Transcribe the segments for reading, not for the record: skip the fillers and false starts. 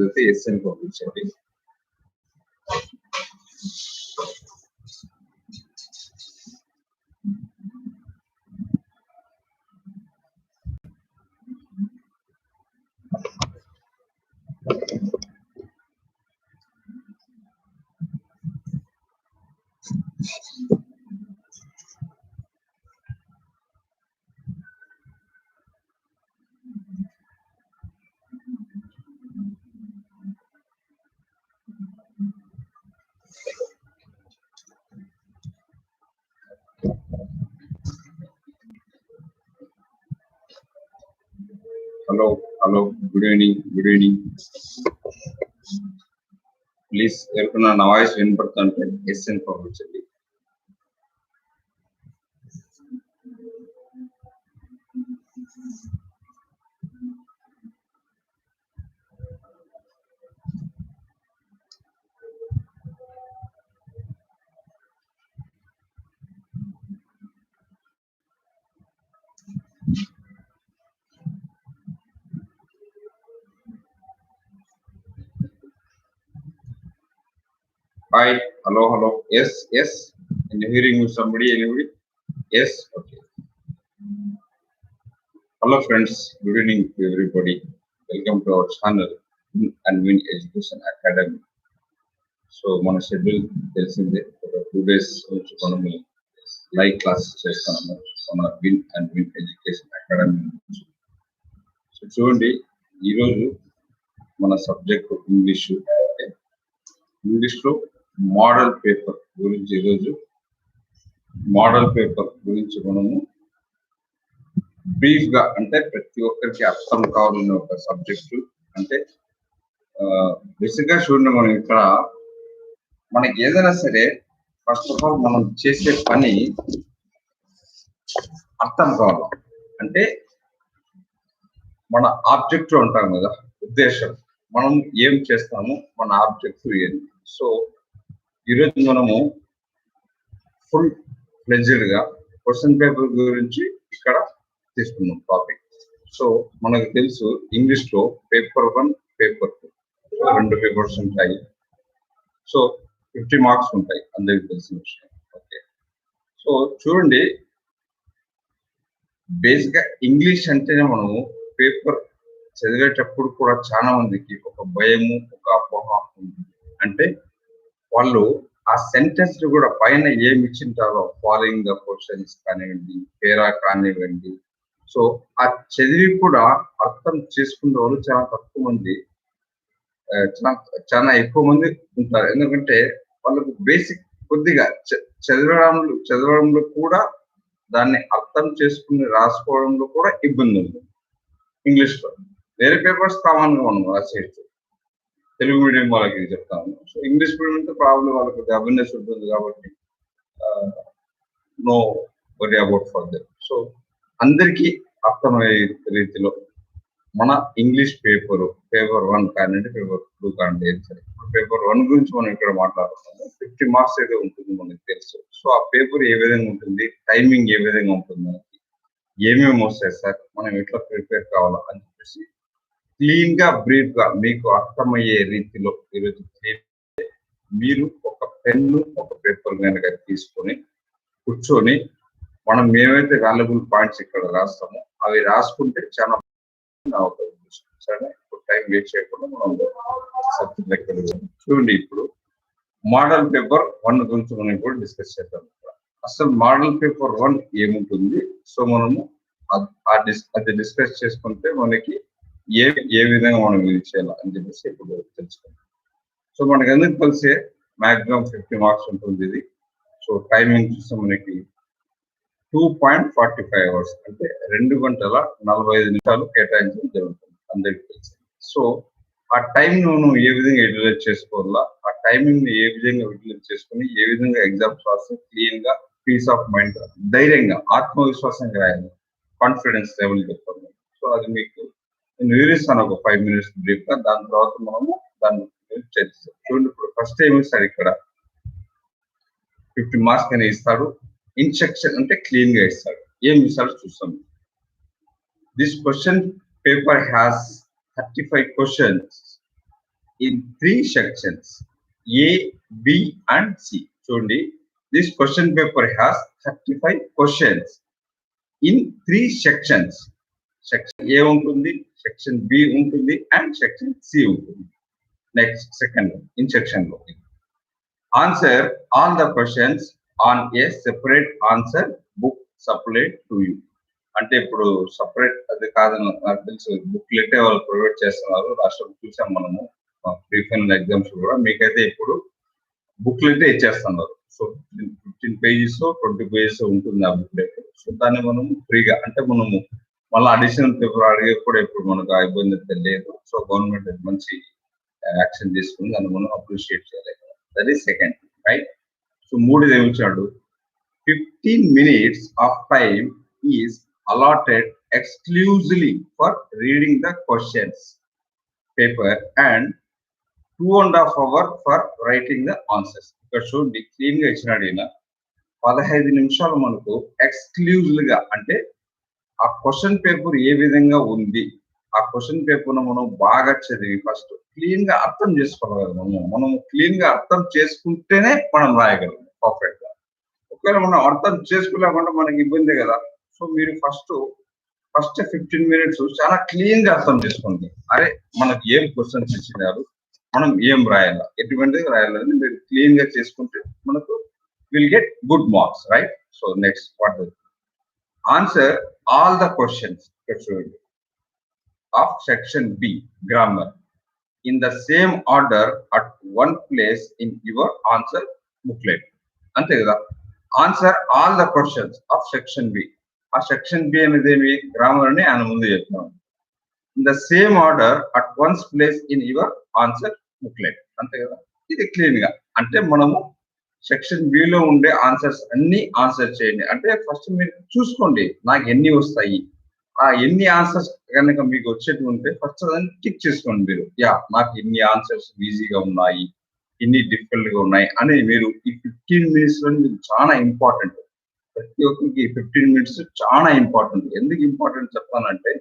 అయితే ఎస్ అని పంపించండి. Hello good evening. ప్లీజ్ ఎవరికైనా నా వాయిస్ వినపడుతుంటే ఎస్ అని పంపించండి. Hi, hello. Yes. Can you hearing somebody? Anybody? Yes. Okay. Hello, friends. Good evening to everybody. Welcome to our channel and Win Education Academy. So, మన schedule తెలిసిందే. 2 days నుంచి మనము live classes చేస్తున్నాము మన win and win education academy నుంచి. So చూడండి, ఈరోజు మన సబ్జెక్ట్ ఇంగ్లీష్లో మోడల్ పేపర్ గురించి ఈరోజు మోడల్ పేపర్ గురించి మనము బ్రీఫ్ గా, అంటే ప్రతి ఒక్కరికి అర్థం కావాలనే ఒక సబ్జెక్టు. అంటే బేసిక్ గా చూడండి, మనం ఇక్కడ మనకి ఏదైనా సరే ఫస్ట్ ఆఫ్ ఆల్ మనం చేసే పని అర్థం కావాలి. అంటే మన ఆబ్జెక్టివ్ ఉంటాం కదా, ఉద్దేశం, మనం ఏం చేస్తాము, మన ఆబ్జెక్టివ్ ఏంటి. సో ఈరోజు మనము ఫుల్ ఫ్లెడ్జ్డ్ గా క్వశ్చన్ పేపర్ గురించి ఇక్కడ తీసుకున్నాం టాపిక్. సో మనకు తెలుసు ఇంగ్లీష్ లో పేపర్ 1, పేపర్ 2 2 పేపర్స్ ఉంటాయి. సో 50 మార్క్స్ ఉంటాయి, అందరికి తెలిసిన విషయం. ఓకే, సో చూడండి, బేసిక్ గా ఇంగ్లీష్ అంటేనే మనము పేపర్ చదివేటప్పుడు కూడా చాలా మందికి ఒక భయము, ఒక అపోహ ఉంది. అంటే వాళ్ళు ఆ సెంటెన్స్ కూడా పైన ఏమి ఇచ్చింటారో, ఫాలోయింగ్ ద క్వశ్చన్స్ కానివ్వండి, పేరా కానివ్వండి, సో ఆ చదివి కూడా అర్థం చేసుకునే వాళ్ళు చాలా తక్కువ మంది, చాలా ఎక్కువ మంది ఉంటారు. ఎందుకంటే వాళ్ళకు బేసిక్ కొద్దిగా చదవడంలో కూడా, దాన్ని అర్థం చేసుకుని రాసుకోవడంలో కూడా ఇబ్బంది ఉంది ఇంగ్లీష్ లో. వేరే పేపర్స్ కామన్ గా మనం రాసేయచ్చు, తెలుగు మీడియం వాళ్ళకి చెప్తాము. సో ఇంగ్లీష్ మీడియం అంటే ప్రాబ్లం, వాళ్ళకి అవేర్నెస్ ఉంటుంది కాబట్టి no worry about for that. So అందరికీ అర్థమయ్యే రీతిలో మన ఇంగ్లీష్ పేపర్ 1 కానివ్వండి, పేపర్ 2 కానివ్వండి, సరే పేపర్ 1 గురించి మనం ఇక్కడ మాట్లాడుతున్నాము. 50 మార్క్స్ అయితే ఉంటుంది మనకి తెలుసు. సో ఆ పేపర్ ఏ విధంగా ఉంటుంది, టైమింగ్ ఏ విధంగా ఉంటుంది, మనకి ఏమేమి వస్తాయి సార్, మనం ఎట్లా ప్రిపేర్ కావాలా అని చెప్పేసి క్లీన్ గా, బ్రీఫ్ గా మీకు అర్థమయ్యే రీతిలో ఈరోజు మీరు ఒక పెన్ను, ఒక పేపర్ కనుక తీసుకొని కూర్చొని మనం ఏవైతే వాల్యుబుల్ పాయింట్స్ ఇక్కడ రాస్తామో అవి రాసుకుంటే చాలా అవుతుంది. సరే, ఇప్పుడు టైం వేస్ట్ చేయకుండా మనం సబ్జెక్ట్ లెక్కలు చూడండి. ఇప్పుడు మోడల్ పేపర్ 1 గురించి మనం ఇప్పుడు డిస్కస్ చేద్దాం. అసలు మోడల్ పేపర్ 1 ఏముంటుంది, సో మనము అది డిస్కస్ చేసుకుంటే మనకి ఏ విధంగా మనం ఇది చేయాలి అని చెప్పేసి ఇప్పుడు తెలుసుకుంటాం. సో మనకి ఎందుకు తెలిసే మాక్సిమం 50 మార్క్స్ ఉంటుంది ఇది. సో టైమింగ్ చూస్తే మనకి 2.45 hours, అంటే 2 గంటల 45 నిమిషాలు కేటాయించడం జరుగుతుంది, అందరికీ తెలుసు. సో ఆ టైం నువ్వు ఏ విధంగా యూటిలైజ్ చేసుకోవాలా, ఆ టైమింగ్ ని ఏ విధంగా యూటిలైజ్ చేసుకుని ఏ విధంగా ఎగ్జామ్స్ రాస్తే క్లీన్ గా, పీస్ ఆఫ్ మైండ్, ధైర్యంగా, ఆత్మవిశ్వాసంగా రాయాలి, కాన్ఫిడెన్స్ లెవెల్ చెప్తాను. సో అది మీకు నేను వివరిస్తాను ఒక 5 minutes బ్రీఫ్ గా. దాని తర్వాత మనము దాన్ని చర్చిస్తాం. చూడండి, ఇప్పుడు ఫస్ట్ ఏమి ఇస్తాడు, ఇక్కడ 50 మార్క్స్ అని ఇస్తాడు. ఇన్స్ట్రక్షన్ అంటే క్లీన్ గా ఇస్తాడు. ఏం ఇస్తాడు చూస్తాం. This question paper has 35 questions in 3 sections, A, B, and C. Chudandi, this question paper has 35 questions in 3 sections. Section A untundi, section B untundi, and section C untundi. Next, second one, in section lo. Answer all the questions on a separate answer book supplied to you. అంటే ఇప్పుడు separate అది కాదని నాకు తెలుసు, booklet వాళ్ళు provide చేస్తున్నారు. రాష్ట్రం చూసాం మనము ప్రీ ఫైనల్ ఎగ్జామ్స్ కూడా. మీకైతే ఇప్పుడు బుక్లెట్ ఇచ్చేస్తున్నారు. సో 15 పేజెస్ 20 పేజెస్ ఉంటుంది ఆ బుక్లెట్. సో దాన్ని మనం ఫ్రీగా, అంటే మనము మళ్ళీ అడిషనల్ పేపర్ అడిగే కూడా ఇప్పుడు మనకు ఆ ఇబ్బంది అయితే లేదు. సో గవర్నమెంట్ మంచి యాక్షన్ తీసుకుని దాన్ని మనం అప్రిషియేట్ చేయాలి. That is second, right. So మూడోది ఏమి ఇచ్చాడు, 15 minutes of time is allotted exclusively for reading the questions paper and 2.5 hours for writing the answers. ఇక్కడ చూడండి క్లీన్ గా ఇచ్చినాడు ఈయన. 15 నిమిషాలు మనకు ఎక్స్క్లూజివ్ గా, అంటే ఆ క్వశ్చన్ పేపర్ ఏ విధంగా ఉంది, ఆ క్వశ్చన్ పేపర్ మనం బాగా చదివి ఫస్ట్ క్లీన్ గా అర్థం చేసుకోవాలి కదా. మనం క్లీన్ గా అర్థం చేసుకుంటేనే మనం రాయగలం పర్ఫెక్ట్ గా. ఒకవేళ మనం అర్థం చేసుకోలేకుండా మనకి ఇబ్బంది కదా. సో మీరు ఫస్ట్ 15 minutes చాలా క్లీన్ గా అర్థం చేసుకోండి. అరే మనకి ఏం క్వశ్చన్స్ ఇచ్చినారు, మనం ఏం రాయాలా, ఎటువంటిది రాయాలని మీరు క్లీన్ గా చేసుకుంటే మనకు will get good marks, right. So next what answer all the questions of section B grammar in the same order at one place in your answer booklet. అంతే కదా. Answer all the questions of section B. ఆ section B అనేది ఏమి, grammar అని ఆయన ముందు చెప్తున్నాం. In the same order at once place in your answer booklet. అంతే కదా. ఇది క్లీన్ గా, అంటే మనము సెక్షన్ బిలో ఉండే ఆన్సర్స్ అన్ని ఆన్సర్ చేయండి. అంటే ఫస్ట్ మీరు చూసుకోండి నాకు ఎన్ని వస్తాయి, ఆ ఎన్ని ఆన్సర్స్ కనుక మీకు వచ్చేటి ఉంటే ఫస్ట్ దాన్ని టిక్ చేసుకోండి మీరు. యా నాకు ఇన్ని ఆన్సర్స్ ఈజీగా ఉన్నాయి, ఇన్ని డిఫికల్ట్ గా ఉన్నాయి అని మీరు ఈ 15 minutes లో మీకు చాలా ఇంపార్టెంట్. ప్రతి ఒక్కరికి 15 minutes చాలా ఇంపార్టెంట్. ఎందుకు ఇంపార్టెంట్ చెప్తానంటే,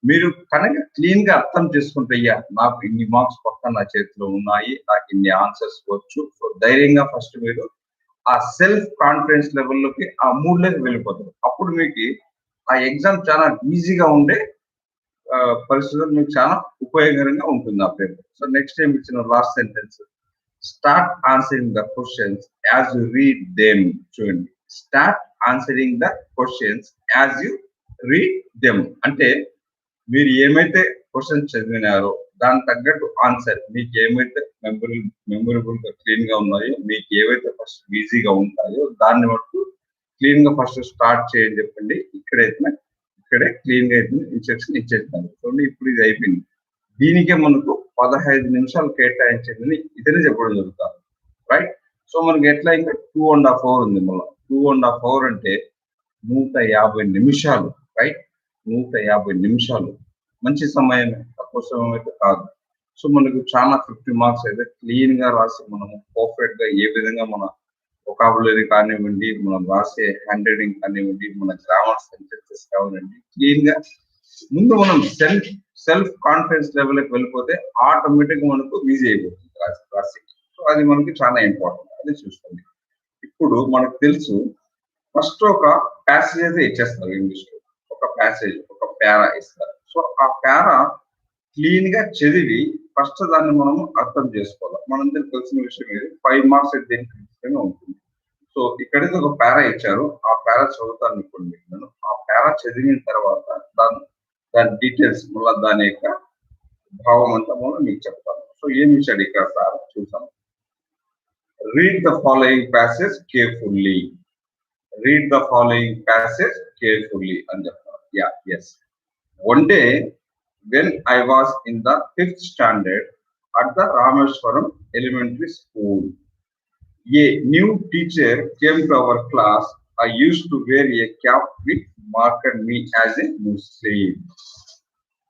మీరు కనుక క్లీన్ గా అర్థం చేసుకుంటే అయ్యా నాకు ఇన్ని మార్క్స్ పక్క నా చేతిలో ఉన్నాయి, నాకు ఇన్ని ఆన్సర్స్ వచ్చు. సో ధైర్యంగా ఫస్ట్ మీరు ఆ సెల్ఫ్ కాన్ఫిడెన్స్ లెవెల్లోకి ఆ మూడ్లోకి వెళ్ళిపోతారు. అప్పుడు మీకు ఆ ఎగ్జామ్ చాలా ఈజీగా ఉండే పరిస్థితులు మీకు చాలా ఉపయోగకరంగా ఉంటుంది ఆ పేపర్. సో నెక్స్ట్ ఏం ఇచ్చిన last sentence, start answering the questions as you read them. చూడండి, start answering the questions as you read them. అంటే మీరు ఏమైతే క్వశ్చన్స్ చదివినారో దానికి తగ్గట్టు ఆన్సర్ మీకు ఏమైతే మెమొరబుల్ గా క్లీన్ గా ఉన్నాయో, మీకు ఏవైతే ఫస్ట్ ఈజీగా ఉంటాయో దాన్ని బట్టి క్లీన్ గా ఫస్ట్ స్టార్ట్ చేయని చెప్పండి. ఇక్కడే క్లీన్ గా అయితే ఇన్స్ట్రక్షన్ ఇచ్చేస్తాను. చూడండి ఇప్పుడు ఇది అయిపోయింది. దీనికే మనకు 15 నిమిషాలు కేటాయించిందని ఇతనే చెప్పడం జరుగుతారు, రైట్. సో మనకి ఎట్లా ఇంకా 2.5 hours ఉంది. మళ్ళీ 2.5 hours అంటే 150 నిమిషాలు, రైట్. 150 నిమిషాలు మంచి సమయం, తక్కువ సమయం అయితే కాదు. సో మనకు చాలా 50 మార్క్స్ అయితే క్లీన్ గా రాసి మనము పర్ఫెక్ట్ గా ఏ విధంగా మన వొకాబులరీ కానివ్వండి, మనం రాసే హ్యాండ్ రైటింగ్ కానివ్వండి, మన గ్రామర్ సెంటెన్సెస్ కానివ్వండి, క్లీన్ గా ముందు మనం సెల్ఫ్ కాన్ఫిడెన్స్ లెవెల్కి వెళ్ళిపోతే ఆటోమేటిక్ మనకు ఈజీ అయిపోతుంది రాసి. సో అది మనకి చాలా ఇంపార్టెంట్, అది చూసుకోండి. ఇప్పుడు మనకు తెలుసు ఫస్ట్ ఒక ప్యాసేజ్ అయితే ఇచ్చేస్తారు ఇంగ్లీష్ లో, ఒక ప్యాసేజ్ ఒక పేరా ఇస్తారు. సో ఆ పేరా క్లీన్ గా చదివి ఫస్ట్ దాన్ని మనం అర్థం చేసుకోవాలి. మనందరికి తెలిసిన విషయం ఇది. 5 మార్క్స్ అయితే దేనికి ఖచ్చితంగా ఉంటుంది. సో ఇక్కడైతే ఒక పేరా ఇచ్చారు, ఆ పేరా చదువుతాను ఇప్పుడు మీకు. ఆ పేరా చదివిన తర్వాత దాని డీటెయిల్స్ మళ్ళీ దాని యొక్క భావం అంతా మనం మీకు చెప్తాను. సో ఏమి ఇచ్చాడు ఇక్కడ పేరా చూసాం. Read the following passage carefully. Read the following passage carefully అని చెప్తారు. Yeah yes. One day when I was in the 5th standard at the Rameshwaram Elementary School, a new teacher came to our class. I used to wear a cap which marked me as a Muslim,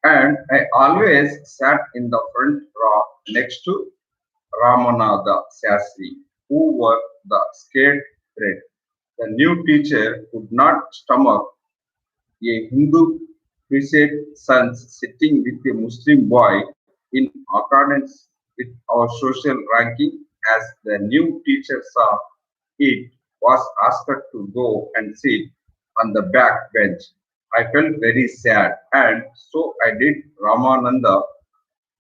and I always sat in the front row next to Ramanatha Shastri, who wore the scared thread. The new teacher could not stomach a Hindu priest's sons sitting with a Muslim boy in accordance with our social ranking as the new teacher saw it was asked to go and sit on the back bench. I felt very sad, and so I did. Ramananda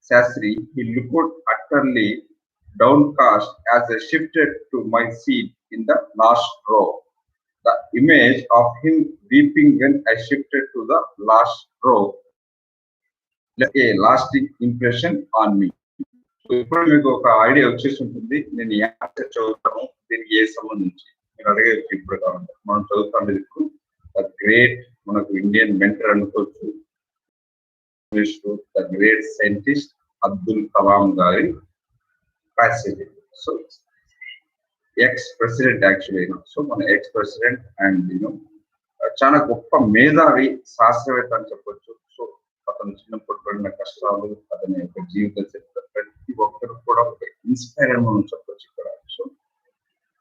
Sastry, he looked utterly downcast as I shifted to my seat in the last row. The image of him weeping when I shifted to the last row left a lasting impression on me. So ఇప్పుడు మీకు ఒక idea వచ్చేసి ఉంటుంది నేను ఏ answer చదువుతాను దీనికి ఏ సంబంధించి మీరు అడిగే ఇప్పుడు కావాలి మనం చదువుతాను ఇప్పుడు ద గ్రేట్ మనకు ఇండియన్ మెంటర్ అనుకోవచ్చు the great scientist Abdul Kalam గారి passage. So ex president actually so మన ఎక్స్ ప్రెసిడెంట్ అండ్ చాలా గొప్ప మేధావి శాస్త్రవేత్త అని చెప్పొచ్చు. సో అతను చిన్నప్పుడు పడిన కష్టాలు అతని యొక్క జీవిత చరిత్ర ప్రతి ఒక్కరు కూడా ఒక ఇన్స్పైర్ అని మనం చెప్పొచ్చు ఇక్కడ. సో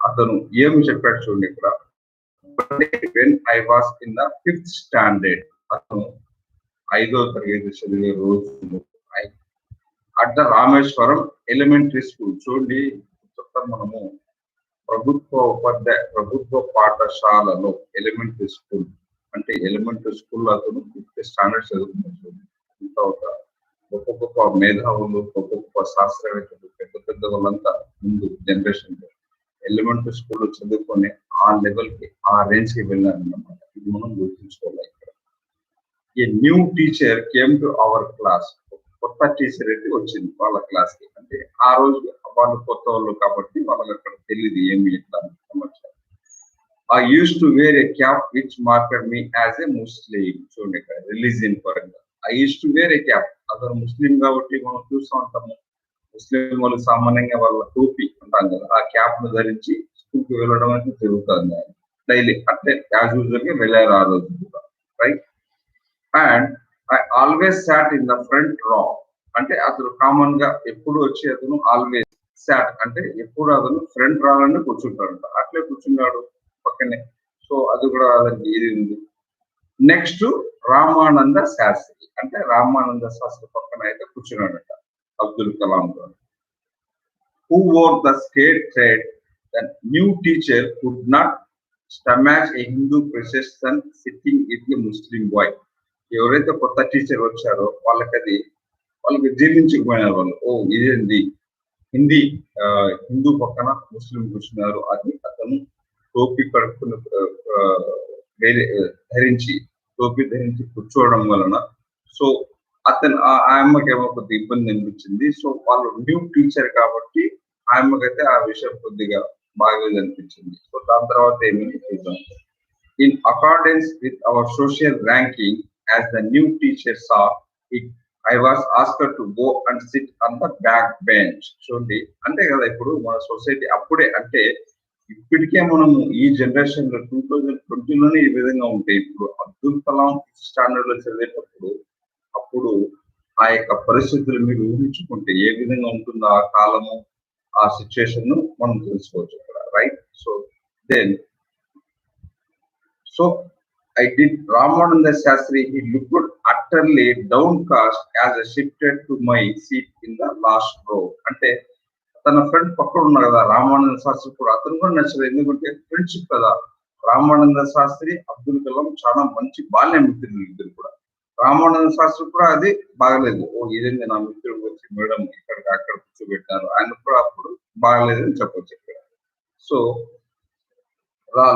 అతను ఏమి చెప్పాడు చూడండి ఇక్కడ, when I was in the 5th standard, అతను 5వ తరగతి చదివే రోజు at the Rameswaram elementary school. చూడండి చెప్తాం మనము ప్రభుత్వ పాఠశాలలో ఎలిమెంటరీ స్కూల్ అంటే ఎలిమెంటరీ స్కూల్లో అతను 5th స్టాండర్డ్ చదువుకున్నాడు. ఇంత ఒక గొప్ప గొప్ప మేధావులు గొప్ప గొప్ప శాస్త్రవేత్తలు పెద్ద పెద్ద వాళ్ళంతా ముందు జనరేషన్ ఎలిమెంటరీ స్కూల్లో చదువుకొని ఆ లెవెల్ కి ఆ రేంజ్ కి వెళ్ళారన్నమాట. ఇది మనం గుర్తుంచుకోవాలి. ఇక్కడ a new teacher came to our class, కొత్త టీచర్ అయితే వచ్చింది వాళ్ళ క్లాస్ కి. అంటే ఆ రోజు వాళ్ళు కొత్త వాళ్ళు కాబట్టి వాళ్ళకి అక్కడ తెలియదు ఏమి ఎట్లా సమాచారం. I used to wear a cap which marked me as a Muslim. చూడండి ఇక్కడ రిలీజియన్ పరంగా I used to wear a cap. అతను ముస్లిం కాబట్టి మనం చూస్తూ ఉంటాము ముస్లిం వాళ్ళు సామాన్యంగా వాళ్ళ టోపీ అంటాం కదా, ఆ క్యాప్ ను ధరించి స్కూల్ కి వెళ్ళడం అనేది జరుగుతుంది డైలీ. అంటే యాజ్ యూజువల్ గా వెళ్ళారు ఆ రోజు కూడా, right. And I always sat in the front రా, అంటే అతను కామన్ గా ఎప్పుడు వచ్చి అతను ఆల్వేస్ సాట్ అంటే ఎప్పుడు అతను ఫ్రంట్ రాలోనే కూర్చుంటాడంట. అట్లే కూర్చున్నాడు పక్కనే. సో అది కూడా అతనికి ఇది ఉంది. నెక్స్ట్ రామానంద శాస్త్రి, అంటే రామానంద శాస్త్రి పక్కన అయితే కూర్చున్నాడట అబ్దుల్ కలాం గారు. Who wore the sacred thread the new teacher could not stomach a Hindu priest's son sitting with a Muslim boy. ఎవరైతే కొత్త టీచర్ వచ్చారో వాళ్ళకి జీర్ణించకపోయినారు వాళ్ళు. ఓ ఇదేంది హిందూ పక్కన ముస్లిం కూర్చున్నారు అని అతను టోపీ కడుక్కుని టోపీ ధరించి కూర్చోవడం వలన సో అతను ఆ అమ్మకి ఏమో కొద్ది ఇబ్బంది అనిపించింది. సో వాళ్ళు న్యూ టీచర్ కాబట్టి ఆ అమ్మకైతే ఆ విషయం కొద్దిగా బాగలేదు అనిపించింది. సో దాని తర్వాత ఏమైంది చూద్దాం. In accordance with our social ranking as the new teacher saw it I was asked to go and sit on the back bench. చూడండి అంటే కదా ఇప్పుడు మన సొసైటీ అప్పుడే అంటే ఇప్పటికే మనము ఈ జనరేషన్ లో 2020లోనే ఈ విధంగా ఉంటాయి. ఇప్పుడు అబ్దుల్ కలాం 5th స్టాండర్డ్ లో చదివేటప్పుడు అప్పుడు ఆ యొక్క పరిస్థితులు మీరు ఊహించుకుంటే ఏ విధంగా ఉంటుందో ఆ కాలము ఆ సిచ్యుయేషన్ మనం తెలుసుకోవచ్చు ఇక్కడ, right. So then so I did. Ramananda Sastry, he looked utterly downcast as I shifted to my seat in the last row. అంటే తన ఫ్రెండ్ పక్కన ఉన్నారు కదా రామానంద శాస్త్రి కూడా, అతను కూడా నచ్చలేదు. ఎందుకంటే ఫ్రెండ్షిప్ కదా. రామానంద శాస్త్రి అబ్దుల్ కలాం చాలా మంచి బాల్య మిత్రులు ఇద్దరు కూడా. రామానంద శాస్త్రి కూడా అది బాగలేదు. ఓ ఇదేంది నా మిత్రుడు వచ్చి మేడం ఇక్కడికి అక్కడ కూర్చోబెట్టారు, ఆయన కూడా అప్పుడు బాగలేదు అని చెప్పొచ్చు ఇక్కడ. So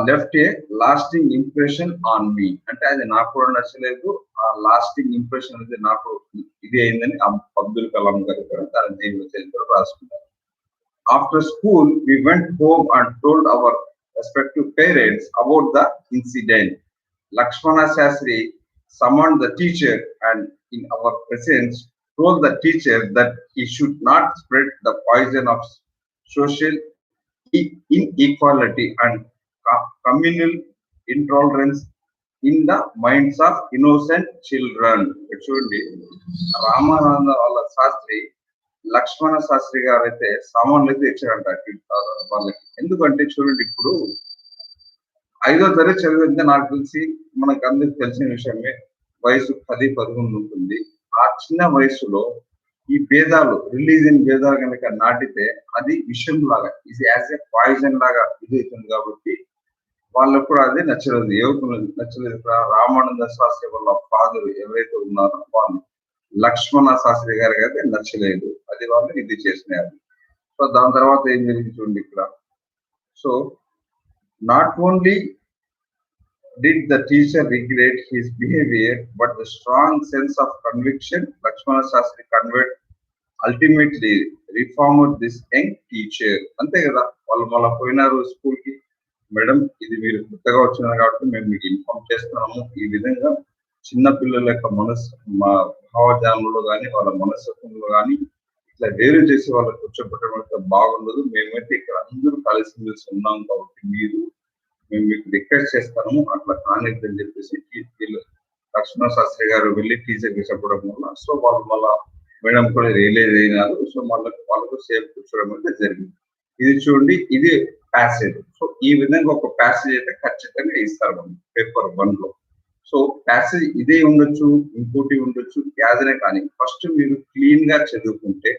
left a lasting impression on me, అంటే అది నాకు కూడా నచ్చలేదు. ఆ లాస్టింగ్ ఇంప్రెషన్ అనేది నాకు ఇది అయిందని అబ్దుల్ కలాం గారు కూడా తన జీవిత చరిత్ర రాసుకున్నారు. After school we went home and told our respective parents about the incident. Lakshmana Sastry summoned the teacher and in our presence told the teacher that he should not spread the poison of social inequality and communal intolerance in the minds of innocent children. చూడండి రామానంద వాళ్ళ శాస్త్రి లక్ష్మణ శాస్త్రి గారు అయితే సామాన్లు అయితే ఇచ్చారంట వాళ్ళకి. ఎందుకంటే చూడండి ఇప్పుడు 5వ తరగతి చదివితే నాకు తెలిసి మనకు అందరికి తెలిసిన విషయమే వయసు 10-11 ఉంటుంది. ఆ చిన్న వయసులో ఈ భేదాలు రిలీజియన్ భేదాలు కనుక నాటితే అది విషయం లాగా ఇది యాజ్ ఎ పాయిజన్ లాగా ఇది అవుతుంది. కాబట్టి వాళ్ళకు కూడా అది నచ్చలేదు. ఎవరికి నచ్చలేదు? రామానంద శాస్త్రి వాళ్ళ ఫాదర్ ఎవరైతే ఉన్నారో వాళ్ళు లక్ష్మణ శాస్త్రి గారికి అయితే నచ్చలేదు. అది వాళ్ళు ఇది చేసినారు. సో దాని తర్వాత ఏం జరిగింది చూడండి ఇక్కడ. So not only did the teacher regret his behavior, but the strong sense of conviction Lakshmana Shastri conveyed ultimately reformed this young teacher. అంతే కదా, వాళ్ళు మళ్ళీ పోయినారు స్కూల్ కి. మేడం, ఇది మీరు కొత్తగా వచ్చినారు కాబట్టి మేము మీకు ఇన్ఫార్మ్ చేస్తున్నాము. ఈ విధంగా చిన్న పిల్లల యొక్క మా భావజాలంలో కానీ వాళ్ళ మనస్తత్వంలో కానీ ఇట్లా వేరు చేసి వాళ్ళకి కూర్చోబెట్టడం అయితే బాగుండదు. మేమైతే ఇక్కడ అందరూ కలిసి ఉన్నాం కాబట్టి మేము మీకు రిక్వెస్ట్ చేస్తాము అట్లా కానిద్దని చెప్పేసి లక్ష్మణ శాస్త్రి గారు వెళ్ళి టీచర్కి చెప్పడం వల్ల సో వాళ్ళు మళ్ళా మేడం కూడా రియలైజ్ అయినారు. సో వాళ్ళకు సేఫ్ కూర్చోవడం అయితే జరిగింది. ఇది చూడండి, ఇది ప్యాసేజ్. సో ఈ విధంగా ఒక ప్యాసేజ్ అయితే ఖచ్చితంగా ఇస్తారు మనం పేపర్ 1 లో. సో ప్యాసేజ్ ఇదే ఉండొచ్చు, ఇంకోటి ఉండొచ్చు, యాదనే కానీ ఫస్ట్ మీరు క్లీన్ గా చదువుకుంటే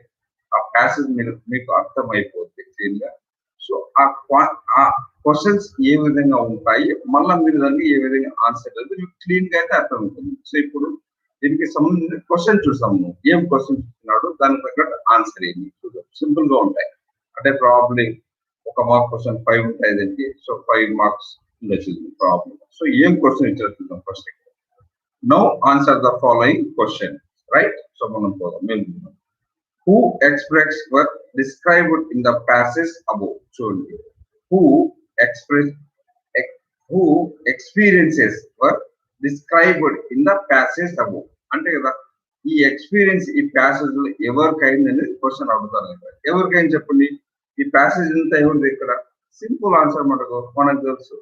ఆ ప్యాసేజ్ మీకు అర్థం అయిపోతుంది క్లీన్ గా. సో ఆ క్వశ్చన్స్ ఏ విధంగా ఉంటాయి, మళ్ళీ మీరు దాన్ని ఏ విధంగా ఆన్సర్ అయితే మీకు క్లీన్ గా అయితే అర్థం అవుతుంది. సో ఇప్పుడు దీనికి సంబంధించిన క్వశ్చన్ చూసాము. ఏం క్వశ్చన్ చూస్తున్నాడు, దానికి తగ్గట్టు ఆన్సర్ ఏంటి చూద్దాం. సింపుల్ గా ఉంటాయి. అంటే ప్రాబ్లమ్ ఒక మార్క్ క్వశ్చన్ 5 ఉంటాయి దానికి. సో 5 మార్క్స్ ఉండొచ్చు ప్రాబ్లమ్. సో ఏం క్వశ్చన్ ఇచ్చారు చూద్దాం first. Now answer the following question, right? So మనం పోదాం. Who expressed were described in the passage above. చూడండి, who experiences were described in the passage above. అంటే కదా ఈ ఎక్స్పీరియన్స్ ఈ ప్యాసేజ్ లో ఎవరికైంది అనేది క్వశ్చన్ అడుగుతారు. ఎవరికైంది చెప్పండి. ఈ ప్యాసేజ్ అంతా ఎవరిది ఇక్కడ? సింపుల్ ఆన్సర్ మనకు తెలుసు,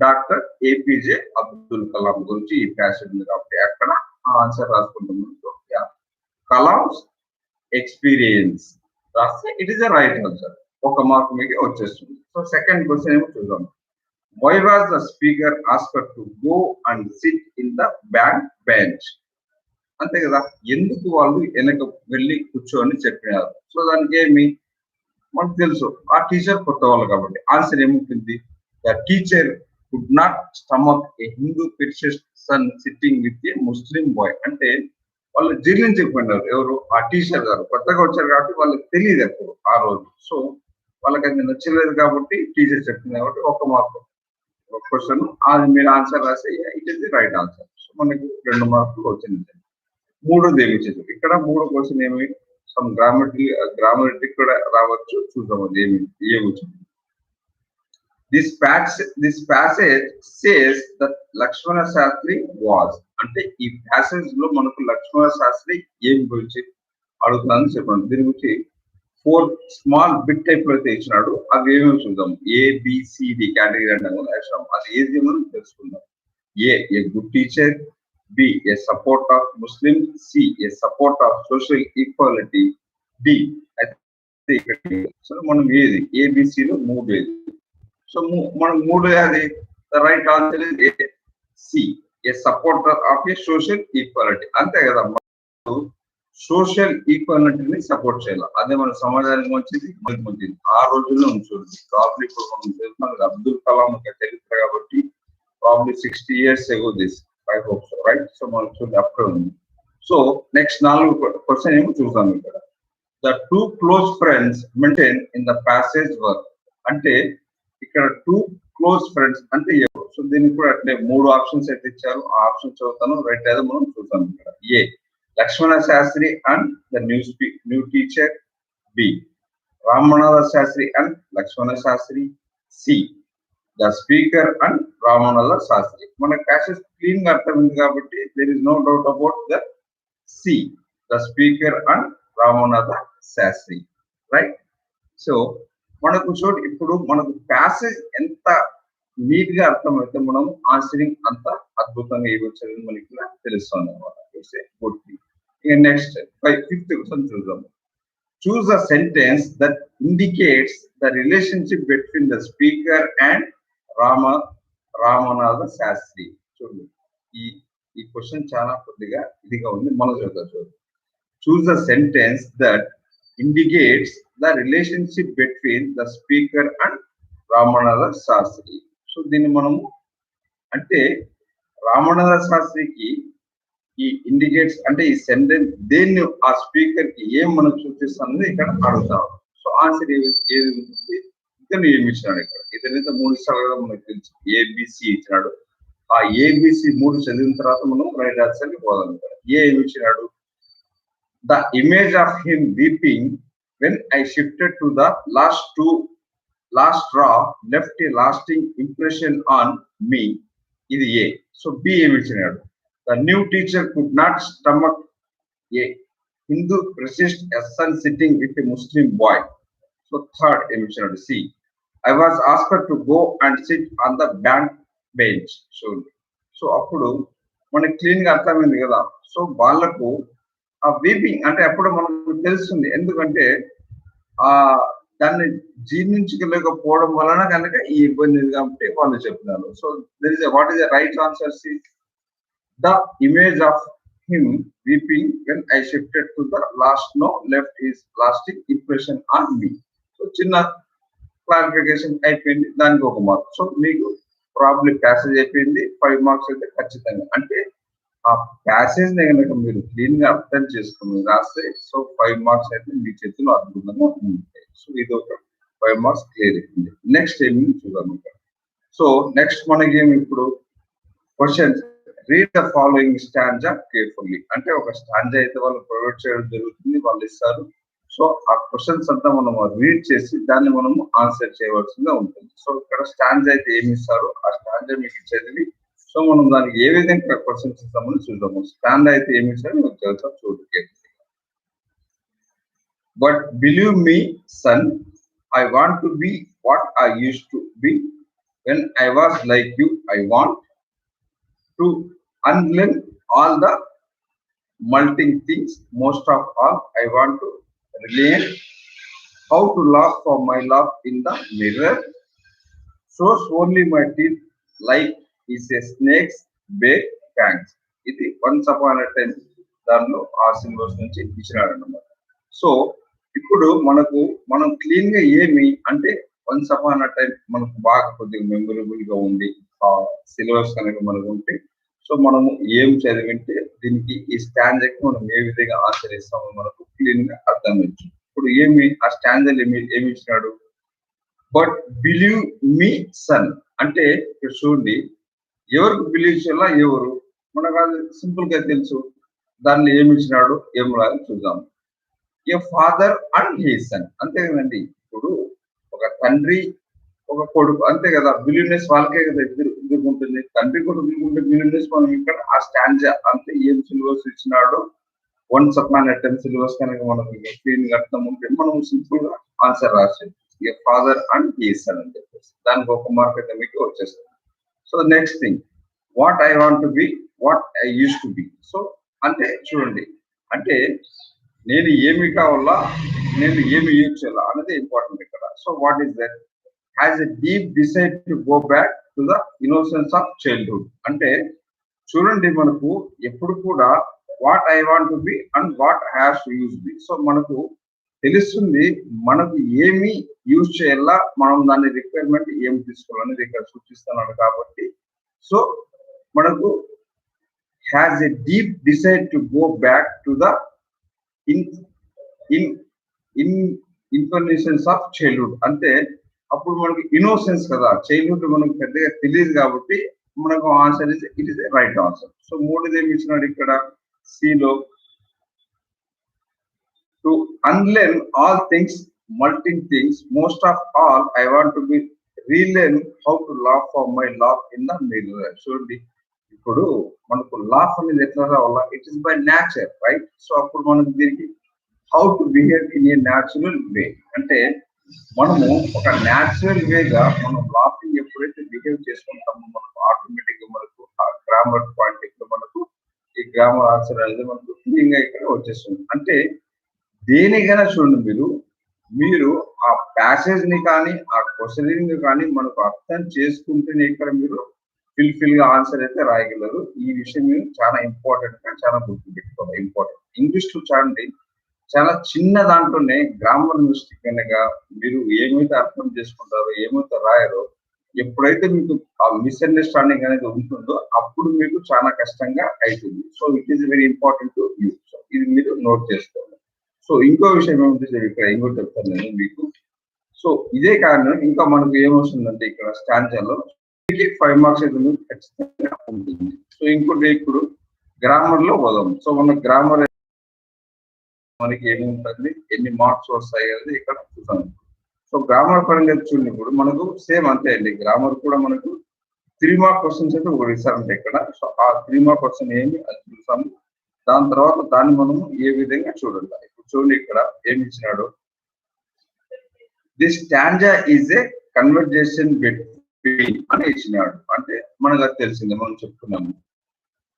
డాక్టర్ ఏపీజే అబ్దుల్ కలాం గురించి ఈ ప్యాసేజ్ ఉంది కాబట్టి అక్కడ ఆన్సర్ రాసుకుంటున్నాం. కలాంస్ ఎక్స్పీరియన్స్ రాస్తే it is a right answer. ఒక మార్క్ మీకు వచ్చేస్తుంది. సో సెకండ్ క్వశ్చన్ ఏమో చూద్దాం. Why was the speaker asked to go and sit in the back bench. అంతే కదా, ఎందుకు వాళ్ళు వెనక వెళ్ళి కూర్చోని చెప్పినారు. సో దానికి ఏమి మనకు తెలుసు, ఆ టీచర్ కొత్త వాళ్ళు కాబట్టి ఆన్సర్ ఏముంటుంది? The teacher could not stomach a Hindu priest's son sitting with a Muslim boy. అంటే వాళ్ళు జీర్ణించకపోయినారు. ఎవరు? ఆ టీచర్ గారు. కొత్తగా వచ్చారు కాబట్టి వాళ్ళకి తెలియదు ఎప్పుడు ఆ రోజు. సో వాళ్ళకి అది నచ్చలేదు కాబట్టి టీచర్ చెప్పింది కాబట్టి ఒక మార్కు క్వశ్చన్ అది మీరు ఆన్సర్ రాస్తే it is the right answer. So మనకి 2 మార్కులు వచ్చింది. మూడోది ఏమి ఇచ్చేది ఇక్కడ? 3 క్వశ్చన్ ఏమి? సమ్ గ్రామటిక్ కూడా రావచ్చు. చూద్దాం అది ఏమి వచ్చింది. This passage says that Lakshmana Shastri was. అంటే ఈ ప్యాసేజ్ లో మనకు లక్ష్మణ శాస్త్రి ఏం గురించి అడుగుతుందని చెప్పండి. దీని గురించి 4 స్మాల్ బిట్ టైప్ లో అయితే ఇచ్చినాడు. అవి ఏమేమి చూద్దాం. ABCD కేటగిరీ అంటాం కదా, అది ఏది మనం తెలుసుకుందాం. A good teacher, B a support of Muslim, C a support of social equality, D so మనం ఏది ABC లో 3 ఏది. సో మనం 3 అది right answer C a supporter of a social equality. అంతే కదా, సోషల్ ఈక్వాలిటీని సపోర్ట్ చేయాలి. అదే మన సమాజానికి మంచిది, మనకి మంచిది. ఆ రోజుల్లో చూడండి, ప్రాబ్లీ ఇప్పుడు మనం తెలుసుకున్నాం అబ్దుల్ కలాం చరిత్ర కాబట్టి probably 60 years ago this, I hope so, right? So మనం చూడండి అప్పుడే ఉంది. సో నెక్స్ట్ 4 క్వశ్చన్ ఏమో చూద్దాం ఇక్కడ. The 2 close friends mentioned in the passage were. అంటే ఇక్కడ 2 close friends అంటే ఎవరు? సో దీనికి కూడా అట్లే 3 ఆప్షన్స్ అయితే ఇచ్చారు. ఆ ఆప్షన్ చదువుతాను, రైట్ ఏదో మనం చూద్దాం ఇక్కడ. A Lakshmana Sastri and the new teacher, B Ramanatha Sastri and Lakshmana Sastri, C the speaker and Ramanatha Sastri. మన ప్యాసేజ్ క్లీన్ గా అర్థమైంది కాబట్టి there is no doubt about the C, the speaker and Ramanatha Sastri, right? So మనకు చూడు, ఇప్పుడు మనకు ప్యాసేజ్ ఎంత నీట్ గా అర్థమైతే మనం ఆన్సరింగ్ అంత అద్భుతంగా ఇవ్వచ్చు మనకి తెలుస్తుంది అనమాట. ఇక నెక్స్ట్ 5th క్వశ్చన్ చూద్దాం. Choose a sentence that indicates the relationship between the speaker and Ramanatha Sastri. చూడండి, ఈ క్వశ్చన్ చాలా కొద్దిగా ఇదిగా ఉంది. మనం చూద్దాం. choose a sentence that indicates the relationship between the speaker and Ramanatha Sastry. So దీన్ని మనము అంటే రామనాథ శాస్త్రికి ఈ ఇండికేట్స్ అంటే ఈ సెంటెన్స్ దేన్ని ఆ స్పీకర్ కి ఏం మనం సూచిస్తుంది ఇక్కడ అడుగుతాం. సో ఆన్సర్ ఏది ఉంటుంది, ఇతను ఏమి ఇచ్చినాడు ఇక్కడ, ఇతనైతే 3 ఇష్టాలు మనకు తెలుసు, ఏబిసి ఇచ్చినాడు. ఆ ఏబిసి 3 చదివిన తర్వాత మనం రైట్ ఆన్సర్ కి పోదాం. ఏమి ఇచ్చినాడు, the image of him weeping when I shifted to the last row left a lasting impression on me, ఇది ఏ. సో బి ఏమి ఇచ్చినాడు, the new teacher could not stomach a Hindu persist a son sitting with a Muslim boy. So third ఏమి ఇచ్చినాడు, C I was asked to go and sit on the back bench. So అప్పుడు మనకి clean గా అర్థమైంది కదా. So వాళ్ళకు ఆ weeping అంటే అప్పుడు మనకు తెలుస్తుంది, ఎందుకంటే ఆ దాన్ని జీర్ణించుకోలేకపోవడం వలన కనుక ఈ ఇబ్బంది కాబట్టి వాళ్ళు చెప్తున్నారు. So there is what is the right answer, C the image of him weeping when I shifted to the left is lasting impression on me. So చిన్న క్లారిఫికేషన్ అయిపోయింది, దానికి 1 మార్క్. సో మీకు ప్రాబ్లమ్ ప్యాసేజ్ అయిపోయింది, 5 marks అయితే ఖచ్చితంగా. అంటే ఆ passage కనుక మీరు క్లీన్ గా అర్థం చేసుకుని రాస్తే సో 5 మార్క్స్ అయితే మీ చేతిలో అద్భుతంగా ఉంటాయి. సో ఇది ఒక 5 మార్క్స్ క్లియర్ అయిపోయింది. నెక్స్ట్ ఏమి చూద్దాం ఇక్కడ. సో నెక్స్ట్ మనకి ఏమి ఇప్పుడు question, read the following stanza carefully. అంటే ఒక స్టాంజా అయితే వాళ్ళు ప్రొవైడ్ చేయడం జరుగుతుంది, వాళ్ళు ఇస్తారు. సో ఆ క్వశ్చన్స్ అంతా మనం రీడ్ చేసి దాన్ని మనము ఆన్సర్ చేయవలసిందిగా ఉంటుంది. సో ఇక్కడ స్టాంజా అయితే ఏమి ఇస్తారు, ఆ స్టాంజా మీకు చదివి సో మనం దానికి ఏ విధంగా క్వశ్చన్స్ ఇస్తామని చూద్దాము. స్టాండ్ అయితే ఏమి ఇచ్చారు మీకు తెలుసా, చూడు. But believe me son, I want to be what I use to be when I was like you. I want to unlearn all the melting things. Most of all, I want to learn how to laugh for my laugh in the mirror. Shows only my teeth like is a snake's big fangs. ఇది once upon ఎ time దానిలో ఆ symbols నుంచి ఇచ్చినాడు అన్నమాట. So ఇప్పుడు మనం clean గా ఏమి అంటే వన్స్ అపాన్ ఎ టైం మనకు బాగా కొద్దిగా మెమొరబుల్ గా ఉండి ఆ సిలబస్ కనుక మనకు ఉంటే సో మనము ఏం చదివింటే దీనికి ఈ స్టాంజర్కి మనం ఏ విధంగా ఆన్సర్ ఇస్తామో మనకు క్లీన్ గా అర్థమవచ్చు. ఇప్పుడు ఏమి ఆ స్టాంజర్ ఏమి ఇచ్చినాడు, బట్ బిలీవ్ మీ సన్ అంటే ఇక్కడ చూడండి, ఎవరికి బిలీవ్ చేయాలా, ఎవరు మనకు అది సింపుల్ గా తెలుసు. దాన్ని ఏమి ఇచ్చినాడు, ఏం రాదు చూద్దాం. ఏ ఫాదర్ అండ్ హిస్ సన్, అంతే కదండి. ఇప్పుడు ఒక తండ్రి ఒక కొడుకు, అంతే కదా. బిలీవ్నెస్ వాళ్ళకే కదా ఎదురు ఉంటుంది, తండ్రి కొడుకు ఉంటే బిలీవ్నెస్. మనం ఇక్కడ ఆ స్టాంజా అంటే ఏం సిలబస్ ఇచ్చినాడో once upon a time syllabus కనుక మనకు క్లీన్ గా అర్థం ఉంటే మనం సింపుల్ గా ఆన్సర్ రాసేది. ఏ ఫాదర్ అండ్ హిస్ సన్ అని చెప్పేసి దానికి 1 మార్క్ అయితే మీకు వచ్చేస్తుంది. So next thing, what I want to be what I use to B. So అంటే చూడండి, అంటే నేను ఏమి కావాలా, నేను ఏమి యూజ్ చేయాలా అనేది ఇంపార్టెంట్ ఇక్కడ. So what is that, has a deep decide to go back to the innocence of childhood. అంటే చూడండి, మనకు ఎప్పుడు కూడా what I want to be and what has to use be. So మనకు తెలుస్తుంది మనకు ఏమి యూజ్ చేయాలా, మనం దాని రిక్వైర్మెంట్ ఏం తీసుకోవాలనేది ఇక్కడ సూచిస్తున్నాడు. కాబట్టి సో మనకు has a deep decide to go back to the informations of childhood. అంటే అప్పుడు మనకి ఇన్నోసెన్స్ కదా, చైల్డ్హుడ్ మనకు పెద్దగా తెలియదు కాబట్టి మనకు answer it is right answer. So 3 ఏమి ఇచ్చినాడు ఇక్కడ సిలో, to unlearn all things melting things most of all I want to be relearn how to laugh for my laugh in the mirror. చూడండి, ఇప్పుడు మనకు లాఫ్ అనేది ఎట్లా రావాలా, it is by nature, right. So అప్పుడు మనకు దీనికి how to behave in a natural way. అంటే మనము ఒక న్యాచురల్ వేగా మనం లాఫింగ్ ఎప్పుడైతే బిహేవ్ చేసుకుంటామో మనకు ఆటోమేటిక్ గా మనకు గ్రామర్ పాయింట్ ఇక్కడ మనకు ఈ గ్రామర్ ఆన్సర్ అనేది మనకు క్లీన్ గా ఇక్కడ వచ్చేస్తుంది. అంటే దేనికైనా చూడండి, మీరు ఆ ప్యాసేజ్ ని కానీ ఆ క్వశ్చనింగ్ కానీ మనకు అర్థం చేసుకుంటేనే ఇక్కడ మీరు ఫిల్ గా ఆన్సర్ అయితే రాయగలరు. ఈ విషయం మీరు చాలా ఇంపార్టెంట్ గా చాలా గుర్తుపెట్టుకోవాలి. ఇంపార్టెంట్ ఇంగ్లీష్ లో చూడండి, చాలా చిన్న దాంట్లోనే గ్రామర్ మిస్టేక్ అనగా మీరు ఏమైతే అర్థం చేసుకుంటారో, ఏమైతే రాయారో, ఎప్పుడైతే మీకు ఆ మిస్అండర్స్టాండింగ్ అనేది ఉంటుందో అప్పుడు మీకు చాలా కష్టంగా అవుతుంది. So it is very important to you. So ఇది మీరు నోట్ చేసుకోవాలి. సో ఇంకో విషయం ఏముంది ఇక్కడ ఇంకోటి చెప్తాను నేను మీకు. సో ఇదే కారణం ఇంకా మనకు ఏమొస్తుందంటే ఇక్కడ స్టాంజాలో 5 మార్క్స్ అయితే ఖచ్చితంగా ఉంటుంది. సో ఇంకోటి ఇప్పుడు గ్రామర్ లో పోదాం. సో మన గ్రామర్ మనకి ఏమి ఉంటుంది, ఎన్ని మార్క్స్ వస్తాయి అనేది ఇక్కడ చూసాం. సో గ్రామర్ పరంగా చూడండి, ఇప్పుడు మనకు సేమ్ అంతే అండి. గ్రామర్ కూడా మనకు 3 మార్క్ క్వశ్చన్స్ అయితే ఒకటి ఇస్తారంటే ఇక్కడ. సో ఆ 3 మార్క్ క్వశ్చన్ ఏమి అది చూసాము. దాని తర్వాత దాన్ని మనము ఏ విధంగా చూడాలి. ఇప్పుడు చూడండి ఇక్కడ ఏమి ఇచ్చినాడు. This stanza is a conversation between అని ఇచ్చినాడు. అంటే మనకు అది తెలిసింది, మనం చెప్పుకున్నాము.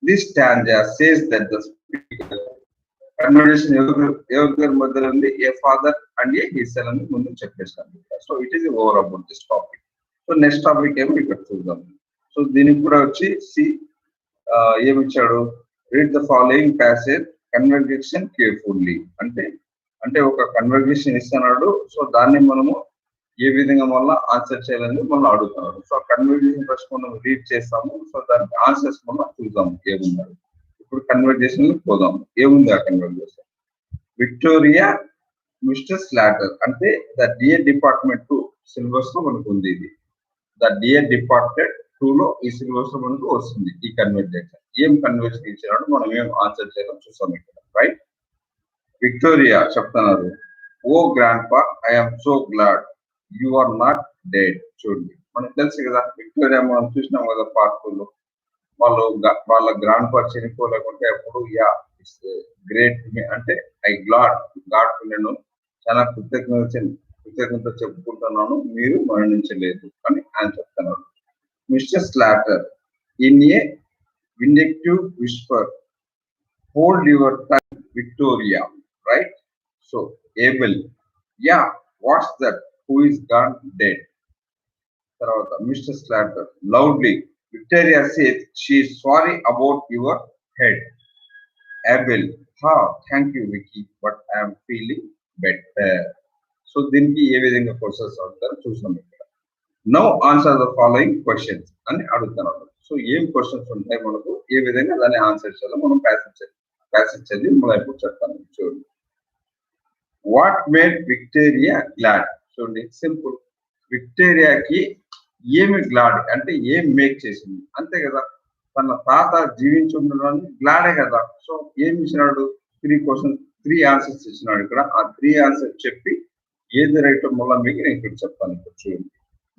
This stanza says that the speaker conversation ఎవరి మధ్యలో ఉంది, ఏ ఫాదర్ అండ్ ఏ హిస్సన్ అని ముందు చెప్పేసాను. So it is over about this topic. So next topic ఏమో ఇక్కడ చూద్దాం. సో దీనికి కూడా వచ్చి ఏమి ఇచ్చాడు, read the following passage conversation carefully. అంటే ఒక కన్వర్జేషన్ ఇస్తున్నాడు. సో దాన్ని మనము ఏ విధంగా మళ్ళీ ఆన్సర్ చేయాలని మళ్ళీ అడుగుతున్నాడు. సో కన్వర్జేషన్ ఫస్ట్ మనం రీడ్ చేస్తాము. సో దానికి ఆన్సర్స్ మళ్ళీ చూద్దాము ఏమున్నారు. ఇప్పుడు కన్వర్జేషన్ పోదాం. ఏముంది ఆ కన్వర్జేషన్? విక్టోరియా మిస్టర్ స్లాటర్ అంటే ద డియర్ డిపార్ట్మెంట్ 2 సిలబస్ లో మనకు ఉంది. ఇది ద డియర్ డిపార్ట్మెంట్ 2 లో ఈ సిలబస్ లో మనకు వస్తుంది ఈ కన్వర్జేషన్. ఏం కన్వర్జేషన్ ఇచ్చినాడు, మనం ఏం ఆన్సర్ చేయాలో చూస్తాం ఇక్కడ. రైట్, విక్టోరియా చెప్తున్నారు, oh grand pa I'm so glad you are not dead. చూడండి, మనకు తెలుసు కదా విక్టోరియా, మనం చూసినాం కదా పార్కుల్లో. వాళ్ళ గ్రాండ్ పా చనిపోలేకుంటే అప్పుడు యా ఇట్స్ గ్రేట్ అంటే ఐ గాడ్ నేను చాలా కృతజ్ఞత చెప్పుకుంటున్నాను, మీరు మరణించలేదు అని ఆయన చెప్తున్నాడు. Mister Slaughter in a vindictive whisper hold your tongue Victoria. Right, so Abel yeah what's that who is gone dead. తర్వాత mister Slaughter loudly Victoria says she is sorry about your head. Abel, thank you Vicky, but I am feeling better. So దీనికి ఏ విధంగా questions అడుగుతారో చూసాం ఇక్కడ. Now answer the following questions అని అడుగుతున్నాడు. So ఏం questions ఉంటాయి మనకు, ఏ విధంగా దాన్ని ఆన్సర్ చేయాలో మనం ప్యాసేజ్ చదివి మనం ఇప్పుడు చెప్తాను. చూడండి, వాట్ మేడ్ విక్టోరియా గ్లాడ్. చూడండి, సింపుల్. విక్టోరియాకి ఏమి గ్లాడ్ అంటే ఏం మేక్ చేసింది, అంతే కదా. తన తాత జీవించి ఉండడానికి గ్లాడే కదా. సో ఏమి ఇచ్చినాడు, 3 ఆన్సర్స్ ఇచ్చినాడు ఇక్కడ. ఆ 3 ఆన్సర్స్ చెప్పి ఏది రైట్ మళ్ళీ మీకు నేను ఇక్కడ చెప్తాను. ఇప్పుడు చూడండి,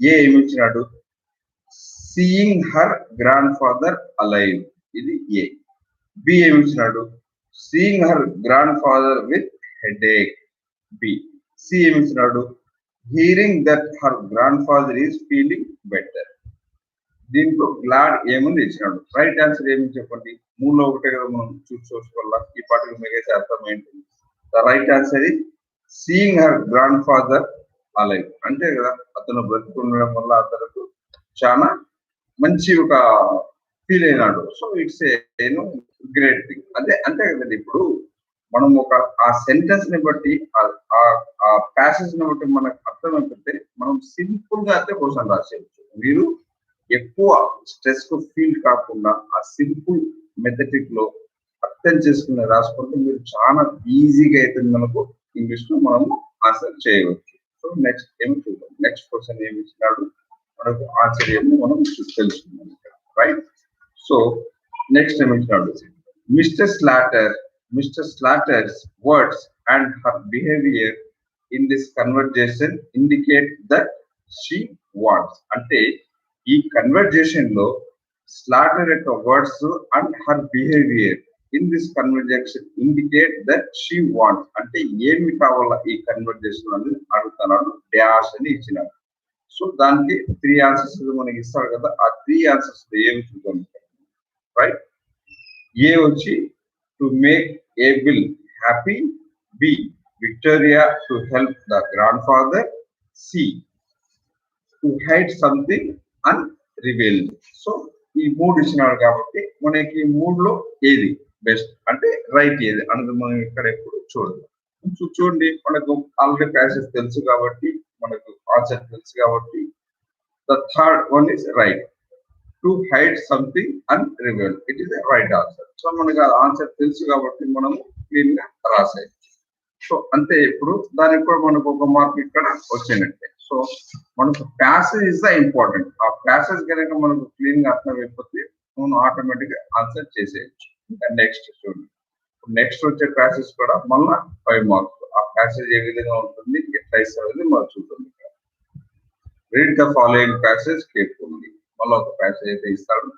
ఏమి ఇచ్చినాడు, seeing her grand father alive, ఇది ఏ. బి ఏమి ఇచ్చినాడు, seeing her grand father with headache, B. C ఏమి ఇచ్చినాడు, hearing that her grand father is feeling better. దీంట్లో గ్లాడ్ ఏముంది ఇచ్చినాడు. రైట్ ఆన్సర్ ఏమి చెప్పండి, 3లో ఒకటే కదా మనం చూసుకోవాలా. ఈ పాటకు మిగతా అర్థం ఏంటి? The right answer is seeing her grand father alive. అంతే కదా, అతను బ్రతుకుండడం వల్ల అతనికి చాలా మంచి ఒక ఫీల్ అయినాడు. So it's a great thing. అంతే కదండి. ఇప్పుడు మనం ఆ సెంటెన్స్ ని బట్టి ఆ ప్యాసేజ్ ని బట్టి మనకు అర్థమైపోతే మనం సింపుల్ గా అయితే క్వశ్చన్ రాసేయచ్చు. మీరు ఎక్కువ స్ట్రెస్ కు ఫీల్ కాకుండా ఆ సింపుల్ మెథడిక్ లో అర్థం చేసుకుని రాసుకుంటే మీరు చాలా ఈజీగా అయితే మనకు ఇంగ్లీష్ లో మనము ఆన్సర్ చేయవచ్చు. సో నెక్స్ట్ ఏమి చూద్దాం. నెక్స్ట్ క్వశ్చన్ ఏమి ఇచ్చినాడు, మనకు ఆన్సర్ ఏమో మనం తెలుసుకుందాం. రైట్, సో నెక్స్ట్ ఏమి ఇచ్చినాడు, Mr. Slatter's words and her behavior in this conversation indicate that she wants. అంటే ఈ కన్వర్జేషన్ లో స్లాటర్ యొక్క words and her behaviour in this conversation indicate that she wants. అంటే ఏమి కావాలా ఈ కన్వర్జేషన్ అని అడుగుతున్నాడు. డాష్ అని ఇచ్చినాడు. సో దానికి 3 ఆన్సర్స్ మనకి ఇస్తాడు కదా. ఆ 3 ఆన్సర్స్ ఏమి చూద్దాం. రైట్, ఏ వచ్చి to make Abel happy, B. Victoria to help the grandfather, C. to hide something and reveal. So ఈ 3 ఇచ్చినాడు కాబట్టి మనకి ఈ 3లో ఏది బెస్ట్ అంటే రైట్ ఏది అనేది మనం ఇక్కడ ఎప్పుడు చూడాలి. చూడండి, మనకు ఆల్రెడీ ప్యాసేజ్ తెలుసు కాబట్టి, మనకు కాన్సెప్ట్ తెలుసు కాబట్టి, the third one is right. To hide something and reveal, it is right answer. So మనకు ఆన్సర్ తెలుసు కాబట్టి మనం క్లీన్ గా రాసేయచ్చు. సో అంతే. ఇప్పుడు దానికి కూడా మనకు ఒక మార్క్ ఇక్కడ వచ్చినట్టే. సో మనకు ప్యాసేజ్ ఇస్ ద ఇంపార్టెంట్. ఆ ప్యాసేజ్ కనుక మనకు క్లీన్ గా అర్థమైపోతే మనం ఆటోమేటిక్ గా ఆన్సర్ చేసేయచ్చు. నెక్స్ట్ చూడండి, నెక్స్ట్ వచ్చే ప్యాసేజ్ కూడా మళ్ళీ 5 మార్క్స్. ఆ ప్యాసేజ్ ఏ విధంగా ఉంటుంది, ఎట్లా ఇస్తుంది మనం చూద్దాం. Read the following passage carefully. మళ్ళీ ఒక ప్యాసేజ్ అయితే ఇస్తాడు.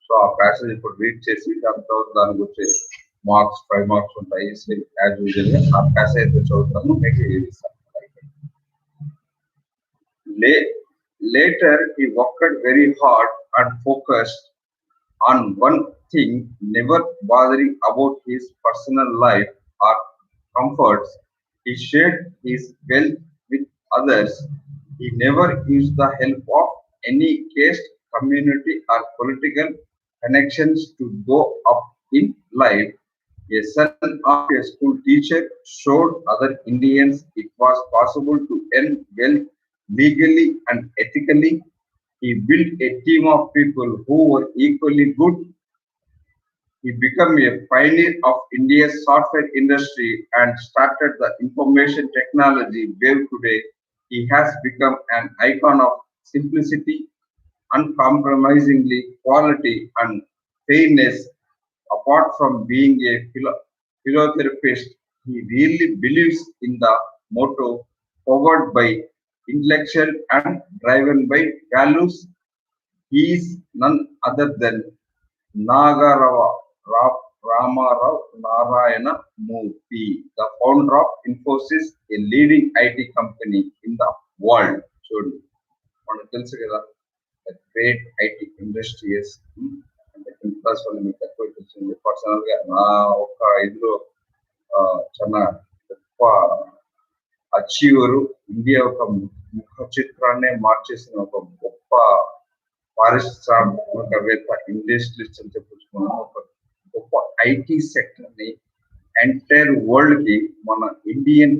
సో ఆ ప్యాసేజ్ ఇప్పుడు రీడ్ చేసి దాంతో దానికి వచ్చే మార్క్స్ 5 మార్క్స్ ఉంటాయి. యాజ్ యూజువల్ గా ఆ ప్యాసేజ్ అయితే చదువుతాము, మీకు ఇస్తాను. Later he worked very hard and focused on one thing, never bothering about his personal life or comforts. He shared his wealth with others. He never used the help of any caste, community or political connections to go up in life. A son of a school teacher showed other Indians it was possible to earn wealth legally and ethically. He built a team of people who were equally good. He became a pioneer of India's software industry and started the information technology wave today. He has become an icon of simplicity, uncompromisingly quality and fairness. Apart from being a philanthropist, he really believes in the motto, powered by intellectual and driven by values. He is none other than Ramarao Narayana Murthy, the founder of Infosys, a leading IT company in the world. చూడండి, మనకు తెలుసు కదా, great IT industries interest వల్ల మీకు ఎక్కువ వచ్చింది. Personal గా నా ఒక ఇందులో చాలా గొప్ప అచీవరు, ఇండియా ఒక ముఖ చిత్రాన్నే మార్చేసిన ఒక గొప్ప పారిశ్రామికవేత్త, ఇండస్ట్రియలిస్ట్ అని చెప్పుకున్నాం. ఒక గొప్ప ఐటీ సెక్టర్ ని ఎంటైర్ వరల్డ్ కి మన ఇండియన్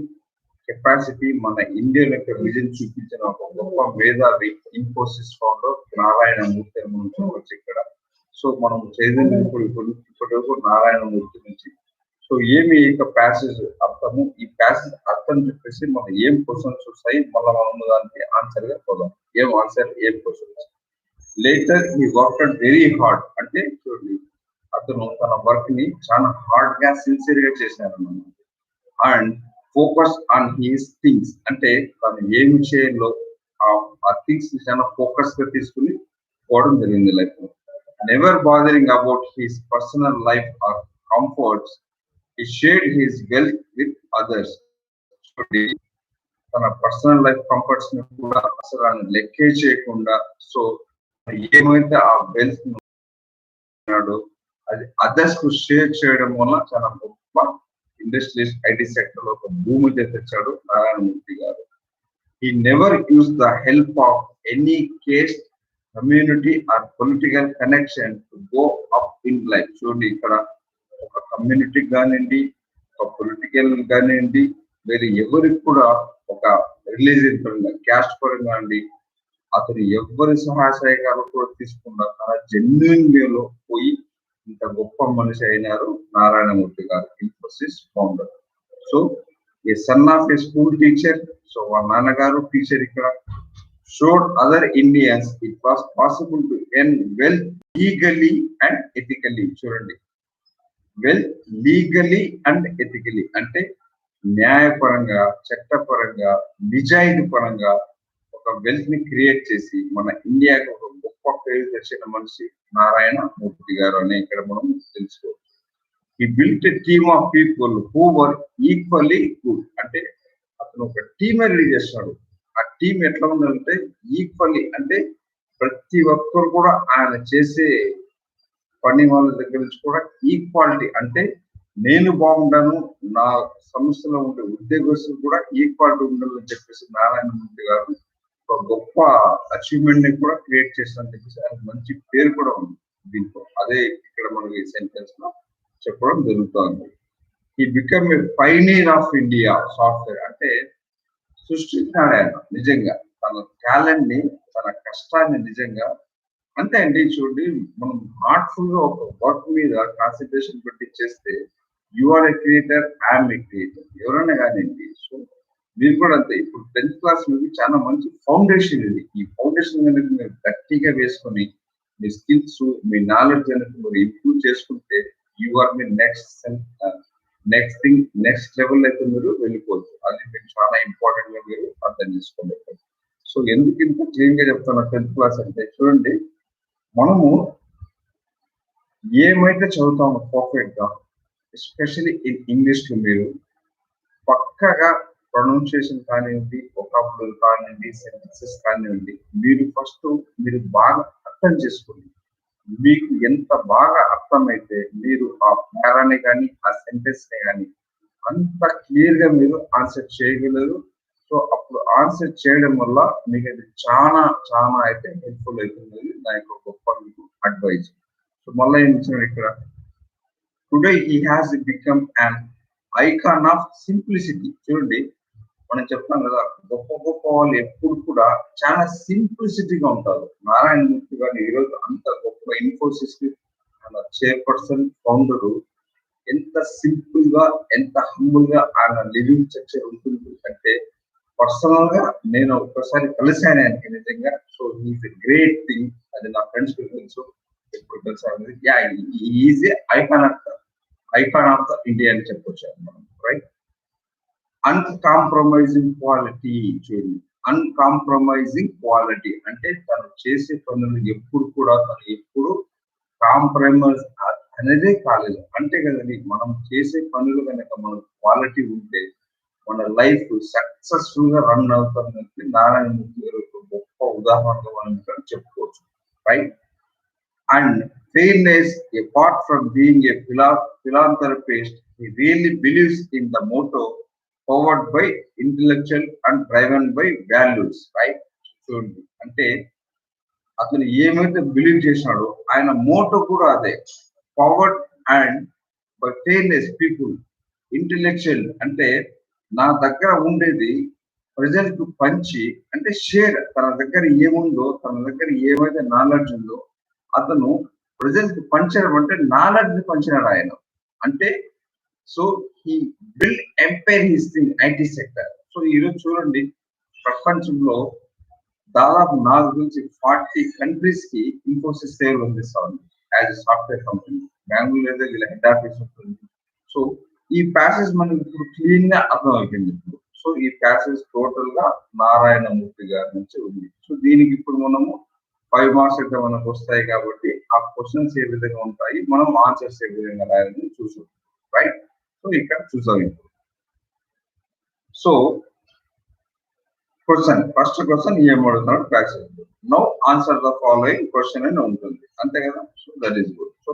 కెపాసిటీ, మన ఇండియన్ యొక్క విజన్ చూపించిన ఒక గొప్ప మేధావి ఇన్ఫోసిస్ ఫౌండర్ నారాయణ మూర్తి అని మనం చూడవచ్చు ఇక్కడ. సో మనం చైతన్య ఇప్పటి నారాయణ మూర్తి నుంచి. సో ఏమి ఇక ప్యాసేజ్ అర్థము, ఈ ప్యాసేజ్ అర్థం చెప్పేసి మనం ఏం క్వశ్చన్స్ వస్తాయి, మళ్ళీ మనం దానికి ఆన్సర్ గా పోదాం. ఏం ఆన్సర్, ఏం questions. Later he worked very hard అంటే చూడండి, అతను తన వర్క్ ని చాలా హార్డ్ గా సిన్సియర్ గా చేశారు అన్నమాట. And focus on his things అంటే తను ఏమి చేయాలో ఆ థింగ్స్ ని చాలా ఫోకస్ గా తీసుకుని పోవడం జరిగింది లైఫ్ లో. Never bothering about his personal life or comforts. He shared his wealth with others. తన పర్సనల్ లైఫ్ కంఫర్ట్స్ ని కూడా అసలు లెక్కే చేయకుండా, సో ఏమైతే ఆ వెల్త్ ఉన్నాడో అది అదర్స్ కు షేర్ చేయడం వల్ల చాలా గొప్ప ఇండస్ట్రియల్ ఐటీ సెక్టర్ లో ఒక భూమి తెచ్చాడు నారాయణమూర్తి గారు. He never used the help of any caste, community or political connection to go up in life. చూడండి, ఇక్కడ ఒక కమ్యూనిటీ కానివ్వండి, ఒక పొలిటికల్ కానివ్వండి, వేరే ఎవరికి కూడా ఒక రిలీజియన్ పరంగా, క్యాస్ట్ పరంగా అండి, అతను ఎవరి సహాయ సహకారాలు కూడా తీసుకుండా తన జెన్యున్ వేలో పోయి ఇంత గొప్ప మనిషి అయినారు నారాయణమూర్తి గారు, Infosys founder. So A son of A school teacher, so వాళ్ళ నాన్నగారు టీచర్. ఇక్కడ showed other Indians it was possible to earn wealth legally and ethically. చూడండి, వెల్త్ లీగలీ అండ్ ఎథికలీ అంటే న్యాయపరంగా, చట్టపరంగా, నిజాయితీ పరంగా ఒక వెల్త్ ని క్రియేట్ చేసి మన ఇండియాకి ఒక గొప్ప పేరు తెచ్చిన మనిషి నారాయణ మూర్తి గారు అని ఇక్కడ మనం తెలుసుకోవచ్చు. He built a team of people who were equally good. అంటే అతను ఒక టీమ్ రెడీ చేస్తాడు. ఆ టీం ఎట్లా ఉందంటే ఈక్వల్లీ, అంటే ప్రతి ఒక్కరు కూడా ఆయన చేసే పని వాళ్ళ దగ్గర నుంచి కూడా ఈక్వాలిటీ, అంటే నేను బాగుంటాను, నా సంస్థలో ఉండే ఉద్యోగస్తులు కూడా ఈక్వాలిటీ ఉండాలని చెప్పేసి నారాయణమూర్తి గారు ఒక గొప్ప అచీవ్మెంట్ ని కూడా క్రియేట్ చేస్తానని చెప్పేసి ఆయనకు మంచి పేరు కూడా ఉంది. దీంట్లో అదే ఇక్కడ మనకి సెంటెన్స్ లో చెప్పడం జరుగుతుంది. ఈ become a pioneer of India software అంటే సృష్టించాడు ఆయన నిజంగా తన టాలెంట్ ని, తన కష్టాన్ని నిజంగా. అంతే అండి. చూడండి, మనం హార్ట్ఫుల్ గా ఒక వర్క్ మీద కాన్సన్ట్రేషన్ పెట్టి చేస్తే you are a creator, I'm a creator, ఎవరైనా కానివ్వండి. సో మీరు కూడా అంతే. ఇప్పుడు 10th క్లాస్ మీకు చాలా మంచి ఫౌండేషన్ ఇది. ఈ ఫౌండేషన్ కనుక మీరు గట్టిగా వేసుకొని మీ స్కిల్స్, మీ నాలెడ్జ్ అనేది మీరు ఇంప్రూవ్ చేసుకుంటే you are me next thing, next level అయితే మీరు వెళ్ళిపోవచ్చు. అది మీకు చాలా ఇంపార్టెంట్ గా మీరు అర్థం చేసుకోవాలి. సో ఎందుకు ఇంత క్లీన్ గా చెప్తున్నా 10th క్లాస్ అంటే, చూడండి, మనము ఏమైతే చదువుతామో పర్ఫెక్ట్ గా, ఎస్పెషల్లీ ఇన్ ఇంగ్లీష్ లో మీరు పక్కగా ప్రొనౌన్సియేషన్ కానివ్వండి, వొకాబులరీ కానివ్వండి, సెంటెన్సెస్ కానివ్వండి, మీరు బాగా అర్థం చేసుకోండి. మీకు ఎంత బాగా అర్థమైతే మీరు ఆ పేరాని కానీ, ఆ సెంటెన్స్ ని కానీ అంత క్లియర్ గా మీరు ఆన్సర్ చేయగలరు. సో అప్పుడు ఆన్సర్ చేయడం వల్ల మీకు అది చాలా చాలా అయితే హెల్ప్ఫుల్ అవుతుంది. నా యొక్క గొప్ప మీకు అడ్వైజ్. సో మళ్ళీ ఏం ఇచ్చాడు ఇక్కడ, today he has become an icon of simplicity. చూడండి, మనం చెప్తాం కదా, గొప్ప గొప్ప వాళ్ళు ఎప్పుడు కూడా చాలా సింప్లిసిటీగా ఉంటారు. నారాయణమూర్తి గారు ఈరోజు అంత గొప్ప ఇన్ఫోసిస్ చైర్పర్సన్, ఫౌండర్, ఎంత సింపుల్ గా, ఎంత హంబుల్ గా ఆయన లివింగ్ స్ట్రక్చర్ ఉంటుంది అంటే, పర్సనల్ గా నేను ఒక్కసారి కలిసాను ఆయనకి నిజంగా. So he's a great thing. అది నా ఫ్రెండ్స్ కి తెలుసు, ఎప్పుడు కలిసాను. Is a icon of the India అని చెప్పొచ్చు మనం, రైట్? Uncompromising quality. చూడండి, అన్కాంప్రమైజింగ్ క్వాలిటీ అంటే తను చేసే పనులు ఎప్పుడు కూడా తను ఎప్పుడు కాంప్రమైజ్ అనేదే కాలేదు. అంటే కదండి, మనం చేసే పనులు కనుక మన క్వాలిటీ ఉంటే మన లైఫ్ సక్సెస్ఫుల్ గా రన్ అవుతున్నట్టు నారాయణమూర్తి గారు ఒక గొప్ప ఉదాహరణగా మనం ఇక్కడ చెప్పుకోవచ్చు, right? And fairness, apart from being a philanthropist, he really believes in the motto powered by intellectual and driven by values, right? చూడండి, అంటే అతను ఏమైతే బిలీవ్ చేసినాడో ఆయన మోటో కూడా అదే, powered and by fairness people, intellectual అంటే నా దగ్గర ఉండేది ప్రజలకు పంచి, అంటే షేర్, తన దగ్గర ఏముందో, తన దగ్గర ఏమైతే నాలెడ్జ్ ఉందో అతను ప్రజలకు పంచడం, అంటే నాలెడ్జ్ ని పంచినాడు ఆయన. అంటే so he build empire his thing IT sector. So ఈరోజు చూడండి, ప్రపంచంలో దాదాపు 4-40 కంట్రీస్ కి ఇన్ఫోసిస్ సేవలు అందిస్తా ఉంది యాజ్ సాఫ్ట్వేర్ కంపెనీ. బెంగళూరు అయితే వీళ్ళ హెడ్ ఆఫీస్ ఉంటుంది. సో ఈ ప్యాసేజ్ మనకి ఇప్పుడు క్లీన్ గా అర్థం అయిపోయింది ఇప్పుడు. సో ఈ ప్యాసేజ్ టోటల్ గా నారాయణమూర్తి గారి నుంచి ఉంది. సో దీనికి ఇప్పుడు మనము 5 మార్క్స్ అయితే మనకు వస్తాయి కాబట్టి ఆ క్వశ్చన్స్ ఏ విధంగా ఉంటాయి, మనం ఆన్సర్స్ ఏ విధంగా రాయాలని చూసాం, రైట్? సో ఇక్కడ చూసాం ఇప్పుడు. సో క్వశ్చన్, ఫస్ట్ క్వశ్చన్ ఏమడుగుతున్నాడు passage, now answer the following question అని ఉంటుంది, అంతే కదా? So that is good. So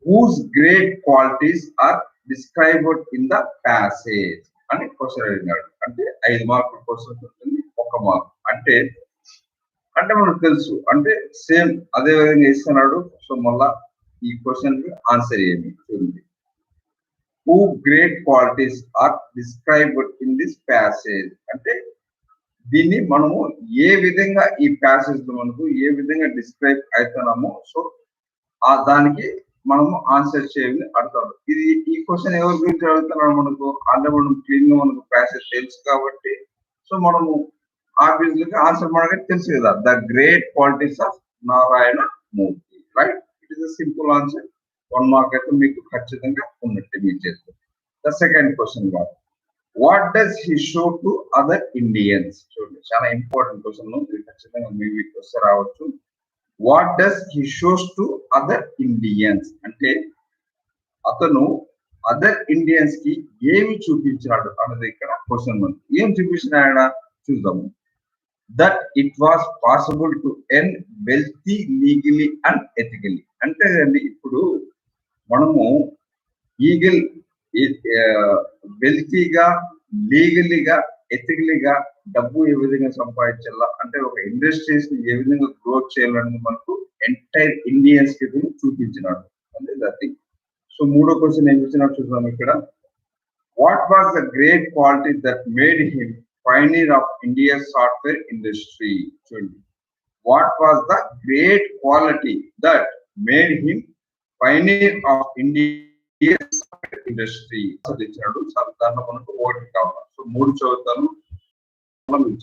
whose great qualities are described in the passage అని క్వశ్చన్ అడిగినాడు. అంటే 5 మార్కుల క్వశ్చన్ ఉంటుంది, 1 మార్క్. అంటే మనకు తెలుసు, అంటే సేమ్ అదే విధంగా ఇస్తున్నాడు. సో మళ్ళా ఈ క్వశ్చన్ కి ఆన్సర్ ఏమి చూడండి, who great qualities are described in this passage అంటే దీన్ని మనము ఏ విధంగా ఈ ప్యాసేజ్ లో మనకు ఏ విధంగా డిస్క్రైబ్ అవుతున్నామో, సో ఆ దానికి మనము ఆన్సర్ చేయాలని అడుగుతాడు. ఈ క్వశ్చన్ ఎవరి గురించి అడుగుతున్నాడు మనకు, అంటే మనం క్లీన్ గా మనకు ప్యాసేజ్ తెలుసు కాబట్టి సో మనము ఆబ్వియస్లీ ఆన్సర్ మనకి తెలుసు కదా, the great qualities of Narayana Murthy, right? It is a simple answer. 1 mark అయితే మీకు ఖచ్చితంగా ఉన్నట్టు మీకు చేస్తుంది. ద సెకండ్ క్వశ్చన్ కాదు, what does he show to other Indians? చూడండి, చాలా ఇంపార్టెంట్ క్వశ్చన్, ఇది ఖచ్చితంగా మీకు వస్తే రావచ్చు. What does he shows to other Indians అంటే అతను అదర్ ఇండియన్స్ కి ఏమి చూపించాడు అన్నది ఇక్కడ క్వశ్చన్. మనం ఏం చూపించినాడ చూద్దాము. That it was possible to earn wealthy legally and ethically. అంటే అండి, ఇప్పుడు మనము వెల్తీగా, లీగలీగా, ఎథికలీగా డబ్బు ఏ విధంగా సంపాదించాలా, అంటే ఒక ఇండస్ట్రీస్ ని ఏ విధంగా గ్రోత్ చేయాలని మనకు ఎంటైర్ ఇండియన్స్ కి చూపించినాడు అంటే దట్. సో మూడో క్వశ్చన్ ఏం ఇచ్చినాడు చూద్దాం ఇక్కడ. What was the great quality that made him pioneer of India's software industry? చూడండి, what was the great quality that made him pioneer of India's software industry? ఇచ్చాడు. దాంట్లో మనకు ఒకటి కావాలి. సో మూడు చదువుతాను,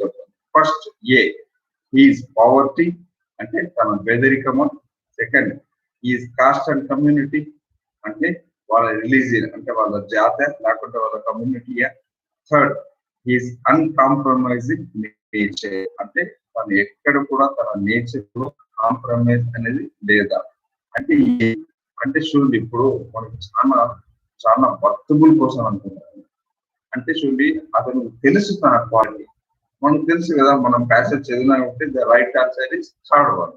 చెప్తాను. ఫస్ట్ ఏ, హీస్ పవర్టీ అంటే తన పేదరికము. Second, he's caste and community అంటే వాళ్ళ రిలీజియన్ అంటే వాళ్ళ జాత లేకుంటే వాళ్ళ కమ్యూనిటీయా. థర్డ్, హీస్ అన్కాంప్రమైజింగ్ నేచర్ అంటే తను ఎక్కడ కూడా తన నేచర్ లో కాంప్రమైజ్ అనేది లేదా. అంటే అంటే చూడండి, ఇప్పుడు మనకు చాలా చాలా వర్తబుల్ కోసం అనుకుంటారు. అంటే చూడండి, అతను తెలుసు తన క్వాలిటీ. మనకు తెలుసు కదా, మనం ప్యాసేజ్ చదివినా ఉంటే the right answer is third one.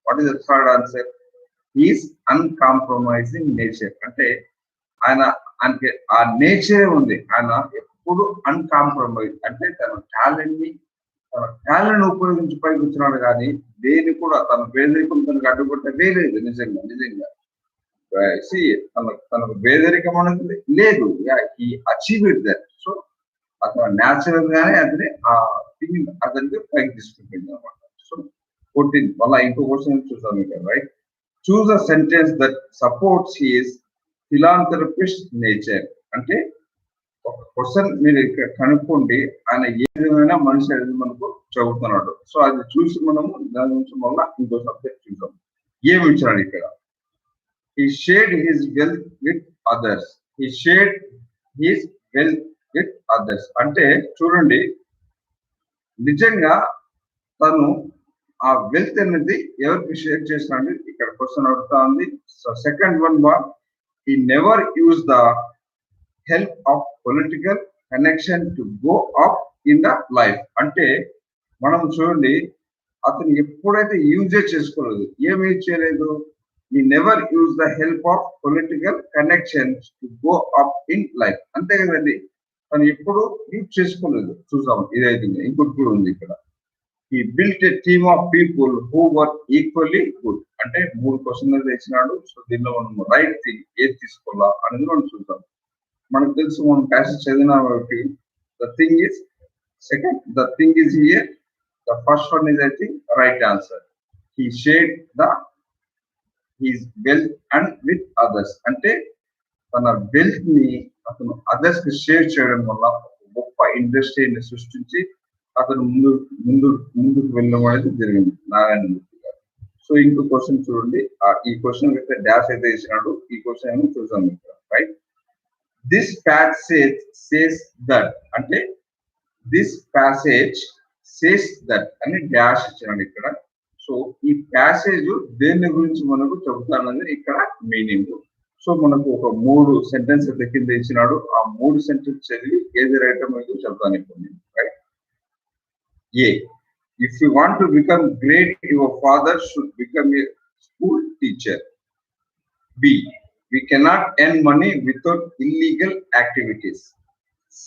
What is the third answer? Is uncompromising nature అంటే ఆయనకి ఆ నేచరే ఉంది. ఆయన ఎప్పుడు అన్కాంప్రమైజ్ అంటే తన టాలెంట్ ఉపయోగించి పైకి వచ్చినాడు, కానీ దేని కూడా తన పేదరికం తనకు అడ్డుపట్టే లేదు. నిజంగా నిజంగా తనకు పేదరికం అనేది లేదు. Achieve that. సో అతను న్యాచురల్ గానే అతని ఆ థింగ్ అతనికి పైకి తీసుకుంటుంది అనమాట. సో 14 మళ్ళీ ఇంకో క్వశ్చన్ చూద్దాం ఇక్కడ. Right, choose a sentence that supports his philanthropist nature అంటే ఒక క్వశ్చన్ మీరు ఇక్కడ కనుక్కోండి, ఆయన ఏ విధమైన మనిషి అనేది మనకు చదువుతున్నాడు. సో అది చూసి మనము దాని నుంచి మళ్ళీ ఇంకో సబ్జెక్ట్ చూద్దాం. ఏమి ఇచ్చాడు ఇక్కడ? he shared his wealth with others. He shared his wealth with others అంటే చూడండి, నిజంగా తను ఆ వెల్త్ అనేది ఎవరికి షేర్ చేసినాడు ఇక్కడ క్వశ్చన్ అడుగుతా ఉంది. So second one what, he never used the help of political connection to go up in the life అంటే మనం చూడండి, అతను ఎప్పుడైతే యూజ్ చేసుకోలేదు, ఏం యూజ్ చేయలేదు, he never used the help of political connections to go up in life అంతే కదండి. తను ఎప్పుడు యూజ్ చేసుకోలేదు. చూసాం ఇదైతే. ఇంకోటి కూడా ఉంది ఇక్కడ, he built a team of people who were equally good అంటే మూడు క్వశ్చన్లు తెచ్చినాడు. సో దీనిలో మనం రైట్ థింగ్ ఏది తీసుకోవాలా అనేది మనం చూద్దాం. మనకు తెలుసు, మనం ప్యాసేజ్ చదివినా కాబట్టి the thing is second, the thing is here, the first one is I think right answer. he shared the his wealth and with others అంటే తన వెల్త్ ని అతను అదర్స్ కి షేర్ చేయడం వల్ల గొప్ప ఇండస్ట్రీని సృష్టించి అతను ముందుకు వెళ్ళడం అనేది జరిగింది నారాయణమూర్తి గారు. సో ఇంకో క్వశ్చన్ చూడండి, ఈ క్వశ్చన్ అయితే డాష్ అయితే ఇచ్చినాడు. ఈ క్వశ్చన్ ఏమో చూసాం ఇక్కడ. Right, this passage says that అంటే దిస్ ప్యాసేజ్ సేస్ దట్ అని డాష్ ఇచ్చినాడు ఇక్కడ. సో ఈ ప్యాసేజ్ దేని గురించి మనకు చెబుతానని ఇక్కడ మీనింగ్. సో మనకు ఒక మూడు సెంటెన్స్ కింద ఇచ్చినాడు. ఆ మూడు సెంటెన్స్ చదివి ఏది రైట్ మనకు చెప్తాను ఇప్పుడు నేను. Right, A, if you want to become great your father should become a school teacher. B, we cannot earn money without illegal activities. C,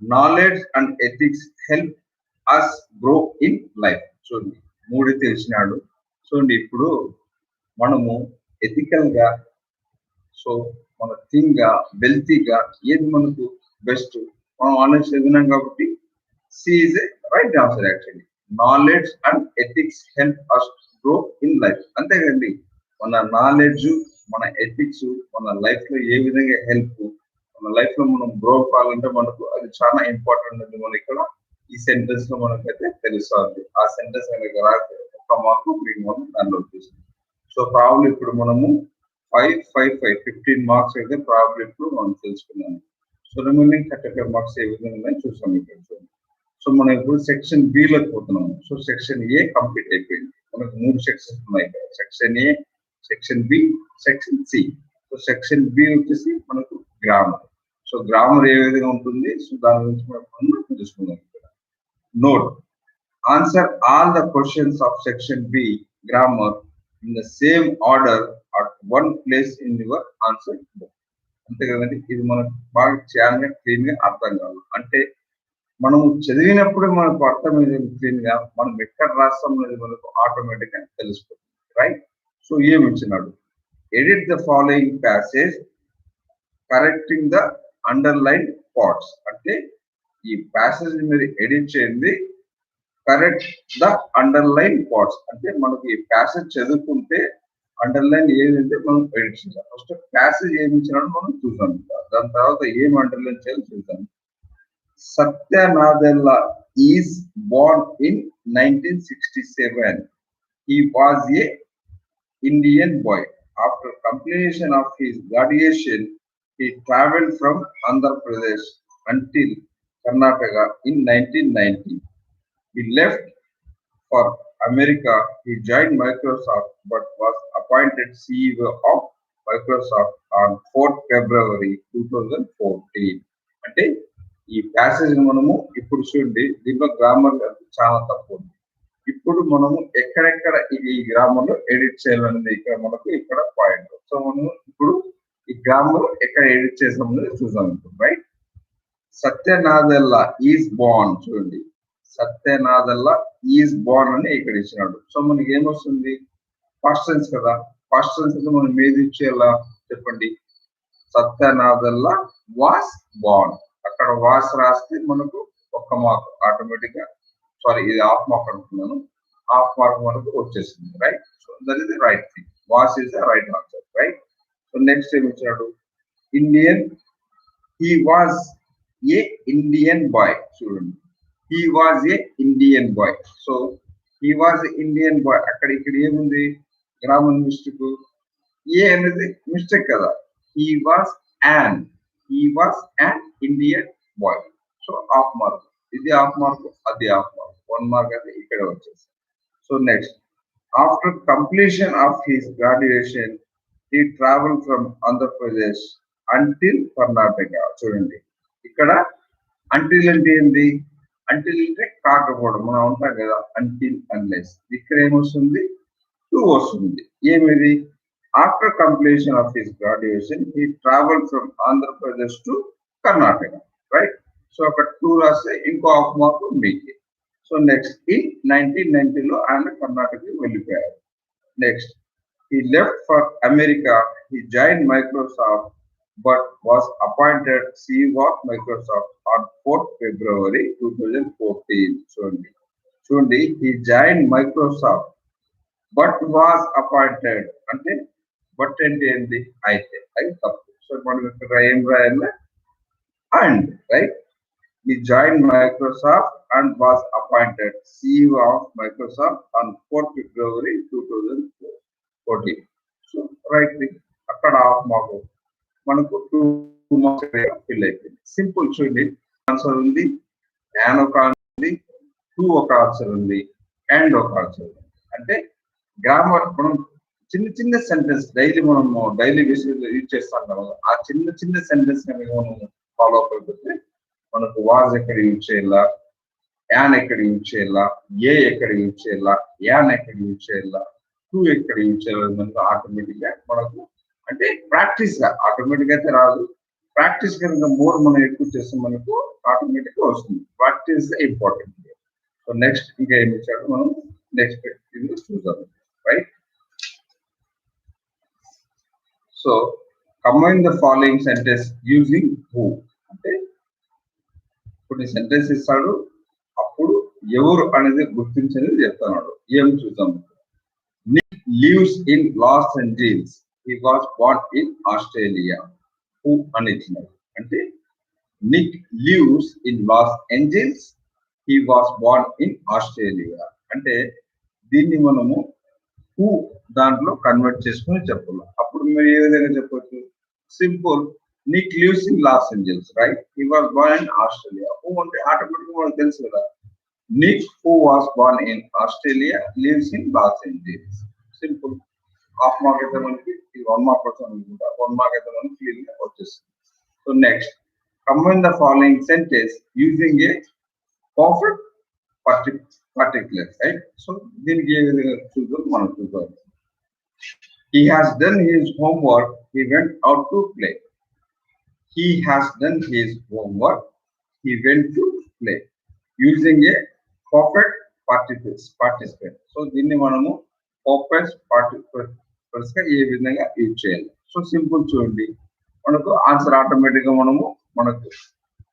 knowledge and ethics help us grow in life. చూడండి, మూడు తెలిసినాడు. చూడండి, ఇప్పుడు మనము ethical గా, so మన thing గా, వెల్తీగా ఏది మనకు బెస్ట్ మనం ఆలోచన చదివినాం కాబట్టి C is a right answer. Actually knowledge and ethics help us grow in life అంతే కదండి. మన నాలెడ్జ్, మన ఎథిక్స్ మన లైఫ్ లో ఏ విధంగా హెల్ప్, మన లైఫ్ లో మనం గ్రో కావాలంటే మనకు అది చాలా ఇంపార్టెంట్ ఉంది. మన ఇక్కడ ఈ సెంటెన్స్ లో మనకైతే తెలుస్తుంది. ఆ సెంటెన్స్ అనేది రాస్తే ఒక మార్కు మీకు మనం దానిలో వచ్చేసింది. సో ప్రాబ్లం ఇప్పుడు మనము 15 మార్క్స్ అయితే ప్రాబ్లం ఇప్పుడు మనం తెలుసుకున్నాము. సో రిమైనింగ్ 35 మార్క్స్ ఏ విధంగా చూసాం ఇక్కడ. సో మనం ఇప్పుడు సెక్షన్ బి లోకి పోతున్నాము. సో సెక్షన్ ఏ కంప్లీట్ అయిపోయింది. మనకు 3 సెక్షన్స్ ఉన్నాయి ఇక్కడ, section A, section B, section C. So section B వచ్చేసి మనకు గ్రామర్. సో గ్రామర్ ఏ విధంగా ఉంటుంది, సో దాని గురించి మనం తెలుసుకుందాం ఇక్కడ. Note, answer all the questions of section B grammar in the same order at one place in your answer book. అంతే కదండి. ఇది మనకు బాగా చేయాలని క్లీన్ గా అర్థం కావాలి. అంటే మనము చదివినప్పుడే మనకు అర్థమైంది క్లీన్ గా, మనం ఎక్కడ రాస్తాం అనేది మనకు ఆటోమేటిక్ గా తెలిసిపోతుంది. రైట్, సో ఏమి ఇచ్చినాడు, edit the following passage correcting the underline parts. అంటే ఈ ప్యాసేజ్ మీరు ఎడిట్ చేయండి, కరెక్ట్ ద అండర్లైన్ పార్ట్స్. అంటే మనకు ఈ ప్యాసేజ్ చదువుకుంటే అండర్లైన్ ఏదంటే మనం ఎడిట్ చేయాలి. ఫస్ట్ ప్యాసేజ్ ఏమి ఇచ్చినాడో మనం చూసాం, దాని తర్వాత ఏం అండర్లైన్ చేయాలో చూసాం. Satya Nadella is born in 1967. He was a Indian boy. After completion of his graduation, he traveled from Andhra Pradesh until Karnataka in 1990. He left for America. He joined Microsoft but was appointed CEO of Microsoft on 4th February 2014. అంటే ఈ passage మనము ఇప్పుడు చూడండి, దీంట్లో grammar చాలా తప్పు ఉంది. ఇప్పుడు మనము ఎక్కడెక్కడ ఈ గ్రామర్ లో ఎడిట్ చేయాలనేది ఇక్కడ మనకు ఇక్కడ పాయింట్. సో మనము ఇప్పుడు ఈ గ్రామర్ ఎక్కడ ఎడిట్ చేసామని చూసాం ఇప్పుడు, రైట్. సత్యనాదెల్లా ఈజ్ బార్న్, చూడండి సత్యనాదెల్లా ఈజ్ బార్న్ అని ఇక్కడ ఇచ్చినాడు. సో మనకి ఏమొస్తుంది, ఫస్ట్ టెన్స్ కదా, ఫస్ట్ టెన్స్ మనం ఏది ఇచ్చేయాలా చెప్పండి. సత్యనాదెల్లా వాస్ బార్న్, అక్కడ వాస్ రాస్తే మనకు ఒక్క మార్క్ ఆటోమేటిక్ గా, సారీ ఇది హాఫ్ మార్క్ అనుకున్నాను, హాఫ్ మార్క్ మనకు వచ్చేసింది, right. So that is the right thing, was is the right answer, right. So next ఏమి ఇచ్చాడు, Indian, he was a Indian bye. చూడండి, he was a Indian boy. So he was Indian bye, అక్కడ ఇక్కడ ఏముంది grammar mistake, A అనేది mistake కదా, he was an Indian boy. So half mark, ఇది half mark, అది హాఫ్ మార్క్, 1 మార్క్ అయితే ఇక్కడ వచ్చేసి. So next, after completion of his graduation he travel from Andhra Pradesh until Karnataka. చూడండి ఇక్కడ అంటిల్ అంటే ఏంది, అంటిల్ అంటే కాకపోవడం, మనం ఉంటాం కదా అంటిల్ అన్లెస్, ఇక్కడ ఏమొస్తుంది టూ వస్తుంది. ఏమిది, after completion of his graduation, he traveled from Andhra Pradesh to Karnataka, right? So, అక్కడ 2 రాస్తే ఇంకో హాఫ్ మార్క్ మీకు. సో నెక్స్ట్, ఈ 1990 లో ఆయన కర్ణాటకకి వెళ్ళిపోయారు. Next, he left for America. He joined Microsoft but was appointed CEO of Microsoft on 4th February 2014. చూడండి, he joined Microsoft but was appointed అంటే బట్ అంటే ఏంటి, అయితే అది తప్పు. సో మనం ఇక్కడ ఏం రాయాలి, అండ్, రైట్. ఈ join Microsoft and was appointed CEO of Microsoft on 4th February 2014. So right, అక్కడ హాఫ్ మార్క్ మనకు 2 మార్క్స్ ఫిల్ అయిపోయింది. సింపుల్, చూడండి ఆన్సర్ ఉంది, యాన్ ఒక ఆన్సర్ ఉంది, 2 ఒక ఆన్సర్ ఉంది, అండ్ ఒక ఆన్సర్ ఉంది. అంటే గ్రామర్ మనం చిన్న చిన్న సెంటెన్స్ డైలీ బేసిస్ యూజ్ చేస్తాం కదా, ఆ చిన్న చిన్న సెంటెన్స్ మనం ఫాలో అప్ అయిపోతే మనకు వాజ్ ఎక్కడ యూజ్ చేయాలా, యాన్ ఎక్కడ యూజ్ చేయాలా, ఏ ఎక్కడ యూజ్ చేయాలా, యాన్ ఎక్కడ యూజ్ చేయాలా, టూ ఎక్కడ యూజ్ చేయాలి, మనకు ఆటోమేటిక్ గా మనకు అంటే ప్రాక్టీస్ గా, ఆటోమేటిక్ అయితే రాదు, ప్రాక్టీస్ కనుక మోర్ మనం ఎక్కువ చేస్తే మనకు ఆటోమేటిక్ గా వస్తుంది. Practice important. సో నెక్స్ట్ ఇంకా ఏమి ఇచ్చాడు మనం నెక్స్ట్ ఇది చూద్దాం, right. So combine the following sentence using who. అంటే కొన్ని సెంటెన్స్ ఇస్తాడు, అప్పుడు ఎవరు అనేది గుర్తించని చెప్తున్నాడు. ఏం చూద్దాం. Nick lives in Los Angeles, he was Born in Australia. Who అని ఇచ్చినాడు. అంటే Nick lives in Los Angeles, he was Born in Australia. అంటే దీన్ని మనము హూ దాంట్లో కన్వర్ట్ చేసుకుని చెప్పాలి. అప్పుడు మీరు ఏ విధంగా చెప్పొచ్చు, simple, Nick lives in Los Angeles, right, he was Born in Australia. Who అంటే ఆటోమేటిక్ మనకు తెలుసు కదా, Nick who was Born in Australia lives in Los Angeles. Simple. Half mark అయితే మనకి 1 మార్క్ వస్తుంది అనుకుంటా, 1 మార్క్ అయితే మనకి క్లియర్ గా వచ్చేస్తుంది. So next, combine the following sentence using a perfect particular, right? So దీనికి ఏ విధంగా చూద్దాం మనం చూద్దాం. He has done his homework, he went out to play. He has done his homework, he went to play. Using a perfect participant. So దీన్ని మనము perfect purpose గా ఏ విధంగా use చేయాలి. సో సింపుల్ చూడండి, మనకు ఆన్సర్ ఆటోమేటిక్ గా మనకు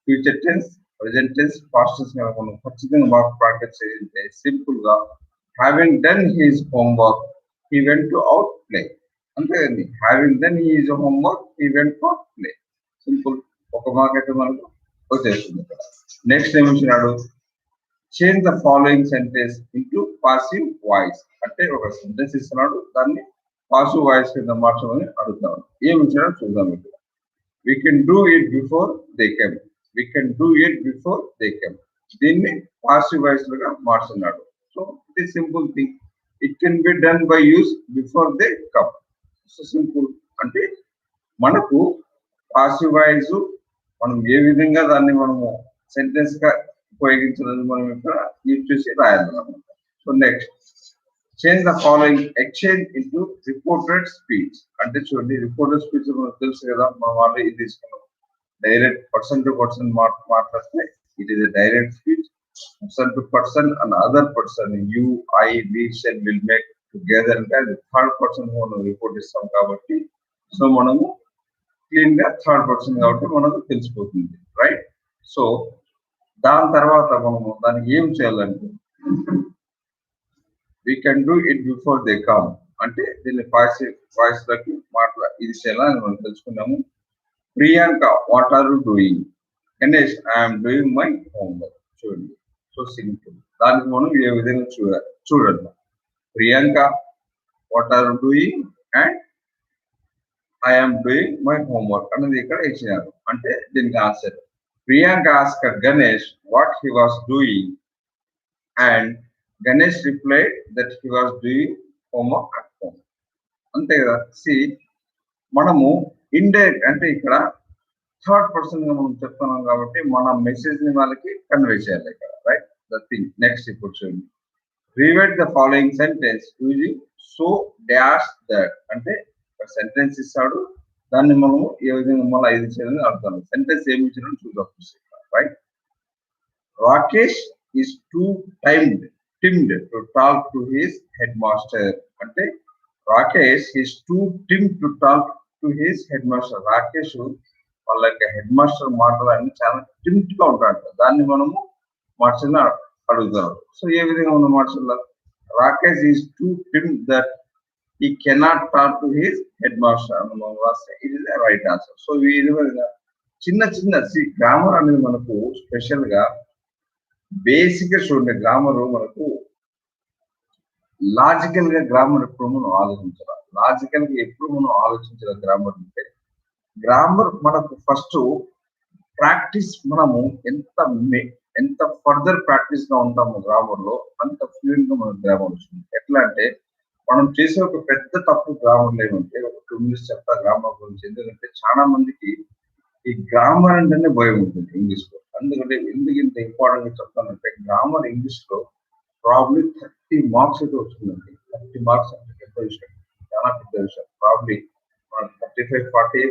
future tense, present tense, past tense మనం ఖచ్చితంగా బాగా ప్రాక్టీస్ చేస్తే సింపుల్ గా having done his homework he went to out play. అంతేనండి, having done his homework he went to play. Simple, ఒక మార్క్ అయితే మనకు వచ్చేస్తుంది. నెక్స్ట్ ఏమిచ్చినాడు, change the following sentence into passive voice. అంటే ఒక సెంటెన్స్ ఇస్తున్నాడు, దాన్ని పాసివ్ వాయిస్ కింద మార్చమని అడుగుతాడు. ఏమి ఇచ్చినాడో చూద్దాం. ఇక్కడ we can do it before they came, we can do it before they came. దీన్ని పాసివ్ వాయిస్ గా మార్చున్నాడు. So it is simple thing, it can be done by use before they come. So simple అంటే మనకు passive voice మనం ఏ విధంగా దాన్ని మనము సెంటెన్స్ గా ఉపయోగించాలని మనం ఇక్కడ యూజ్ చేసి రాయాలన్నమాట. So next, change the following exchange into reported speech. అంటే చూడండి, రిపోర్టెడ్ స్పీచ్ మనకు తెలుసు కదా, మనం ఆల్రెడీ తీసుకున్నాం. డైరెక్ట్ పర్సన్ టు పర్సన్ మాట్లాడితే it is a direct speech. Person to person and other person, you, I, we, shall, will make together అంటే అది థర్డ్ పర్సన్ మనం రిపోర్ట్ ఇస్తాం కాబట్టి, సో మనము క్లీన్ గా థర్డ్ పర్సన్ కాబట్టి మనకు తెలిసిపోతుంది, రైట్. సో దాని తర్వాత మనము దానికి ఏం చేయాలంటే we can do it before they come అంటే దీన్ని పాసివ్ వాయిస్ లోకి ఇది చేయాలని మనం తెలుసుకున్నాము. Priyanka, what are you doing? Ganesh, I'm doing my homework. చూడండి, సో సింపుల్. దానికి మనం ఏ విధంగా చూడండి, Priyanka, what are you doing and I'm doing my homework అనేది ఇక్కడ ఇచ్చినారు. అంటే దీనికి answer, Priyanka asked Ganesh what he was doing and Ganesh replied that he was doing homework at home. అంతే కదా. సి మనము ఇండైరెక్ట్ అంటే ఇక్కడ థర్డ్ పర్సన్ గా మనం చెప్తున్నాం కాబట్టి మన మెసేజ్ ని వాళ్ళకి కన్వే చేయాలి ఇక్కడ, రైట్. ద థింగ్ నెక్స్ట్ ఇప్పుడు చూడండి, rewrite the following sentence using so dash that. అంటే ఒక సెంటెన్స్ ఇస్తాడు, దాన్ని మనము ఏ విధంగా మళ్ళీ ఐదు చేయాలని అర్థం. సెంటెన్స్ ఏమి ఇచ్చినా చూద్దాం, right. Rakesh is two timed to talk to his headmaster. అంటే Rakesh is too timid to talk to his headmaster. Rakesh వాళ్ళ హెడ్ మాస్టర్ మాట్లాడాలని చాలా టిమ్డ్ గా ఉంటాడు, దాన్ని మనము మార్చాలని అడుగుతారు. సో ఏ విధంగా మనం మార్చాల, Rakesh is too timid that he cannot talk to his headmaster అని మనం రాస్తే ఇది రైట్ ఆన్సర్. సో ఈ విధంగా చిన్న చిన్న గ్రామర్ అనేది మనకు స్పెషల్ గా బేసిక్ గా చూడండి. గ్రామర్ మనకు లాజికల్ గా గ్రామర్ ఎప్పుడు మనం ఆలోచించాలి, లాజికల్ గా ఎప్పుడు మనం ఆలోచించాలి గ్రామర్ అంటే, గ్రామర్ మనకు ఫస్ట్ ప్రాక్టీస్ మనము ఎంత ఫర్దర్ ప్రాక్టీస్ గా ఉంటాము గ్రామర్ లో అంత ఫ్లూయెంట్ గా మనకు గ్రామర్ వస్తుంది. ఎట్లా అంటే మనం చేసే ఒక పెద్ద తప్పు గ్రామర్ లేదంటే, ఒక 2 minutes చెప్తా గ్రామర్ గురించి. ఎందుకంటే చాలా మందికి ఈ గ్రామర్ అంటేనే భయం ఉంటుంది ఇంగ్లీష్ లో. అందుకంటే ఎందుకు ఇంత ఇంపార్టెంట్ గా చెప్తానంటే, గ్రామర్ ఇంగ్లీష్ లో ప్రాబ్లీ 30 మార్క్స్ అయితే వస్తుందండి. 30 మార్క్స్ అంటే పెద్ద విషయం, చాలా పెద్ద విషయం. ప్రాబ్లీ 35, 40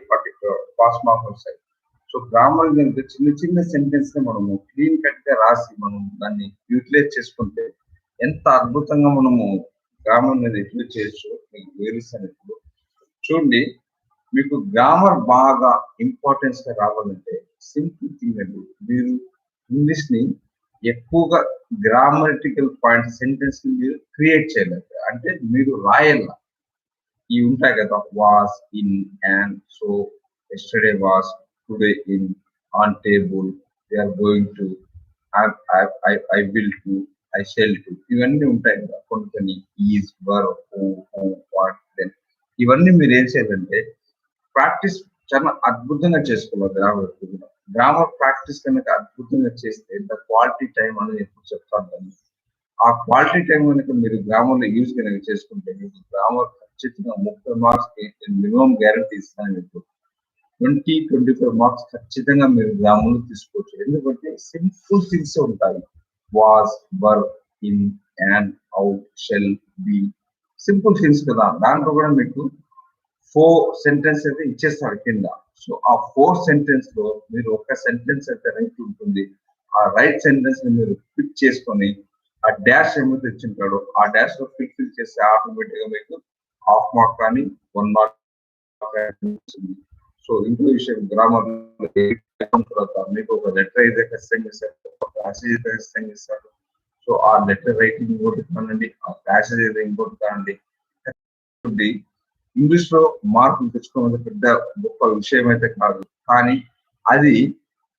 పాస్ మార్క్స్ వస్తాయి. సో గ్రామర్ అంటే చిన్న చిన్న సెంటెన్స్ ని మనము క్లీన్ కట్ గా రాసి మనం దాన్ని యూటిలైజ్ చేసుకుంటే ఎంత అద్భుతంగా మనము గ్రామర్ అనేది యూటిలైజ్ చేయొచ్చు మీకు వివరిస్తాను. ఇప్పుడు చూడండి, మీకు గ్రామర్ బాగా ఇంపార్టెన్స్ గా రావాలంటే సింపుల్ థింగ్ అండి, మీరు ఇంగ్లీష్ ని ఎక్కువగా గ్రామటికల్ పాయింట్ సెంటెన్స్ ని మీరు క్రియేట్ చేయలేదు. అంటే మీరు రాయాల ఇవి ఉంటాయి కదా, was, in, and, so, yesterday was, today in, on table, we are going to, I will to, I shall to, ఇవన్నీ ఉంటాయి కదా కొన్ని is, were, who, what, then. ఇవన్నీ మీరు ఏం చేయాలంటే ప్రాక్టీస్ చాలా అద్భుతంగా చేసుకోవాలి. గ్రామర్ ప్రాక్టీస్ కనుక అద్భుతంగా చేస్తే ద క్వాలిటీ టైం అనేది ఎప్పుడు చెప్తాను. ఆ క్వాలిటీ టైం కనుక మీరు గ్రామర్ లో యూజ్ కనుక చేసుకుంటే మీకు గ్రామర్ ఖచ్చితంగా 30 మార్క్స్ మినిమం గ్యారంటీ ఇస్తాను. మీకు 20-25 మార్క్స్ ఖచ్చితంగా మీరు గ్రామర్ లో తీసుకోవచ్చు. ఎందుకంటే సింపుల్ థింగ్స్ ఉంటాయి, was, were, in, and, out, shall, be, simple things కదా. దాంట్లో కూడా మీకు 4 సెంటెన్స్ అయితే ఇచ్చేస్తారు కింద. సో ఆ 4 సెంటెన్స్ లో మీరు ఒక సెంటెన్స్ అయితే రైట్ ఉంటుంది. ఆ రైట్ సెంటెన్స్ ని మీరు పిక్ చేసుకొని ఆ డాష్ ఏమైతే ఇచ్చింటాడో ఆ డాష్ లో ఫిల్ చేస్తే ఆటోమేటిక్ గా మీకు హాఫ్ మార్క్ కానీ 1 మార్క్. సో ఇంకో విషయం గ్రామర్ తర్వాత మీకు ఒక లెటర్ అయితే ఖచ్చితంగా ఇస్తారు, ఒక ప్యాసేజ్ అయితే ఖచ్చితంగా ఇస్తారు. సో ఆ లెటర్ రైటింగ్ ఇంకోటి కానండి, ఆ ప్యాసేజ్ అయితే ఇంకోటి కానండి. ఇంగ్లీష్ లో మార్కులు తెచ్చుకోవడం పెద్ద గొప్ప విషయం అయితే కాదు, కానీ అది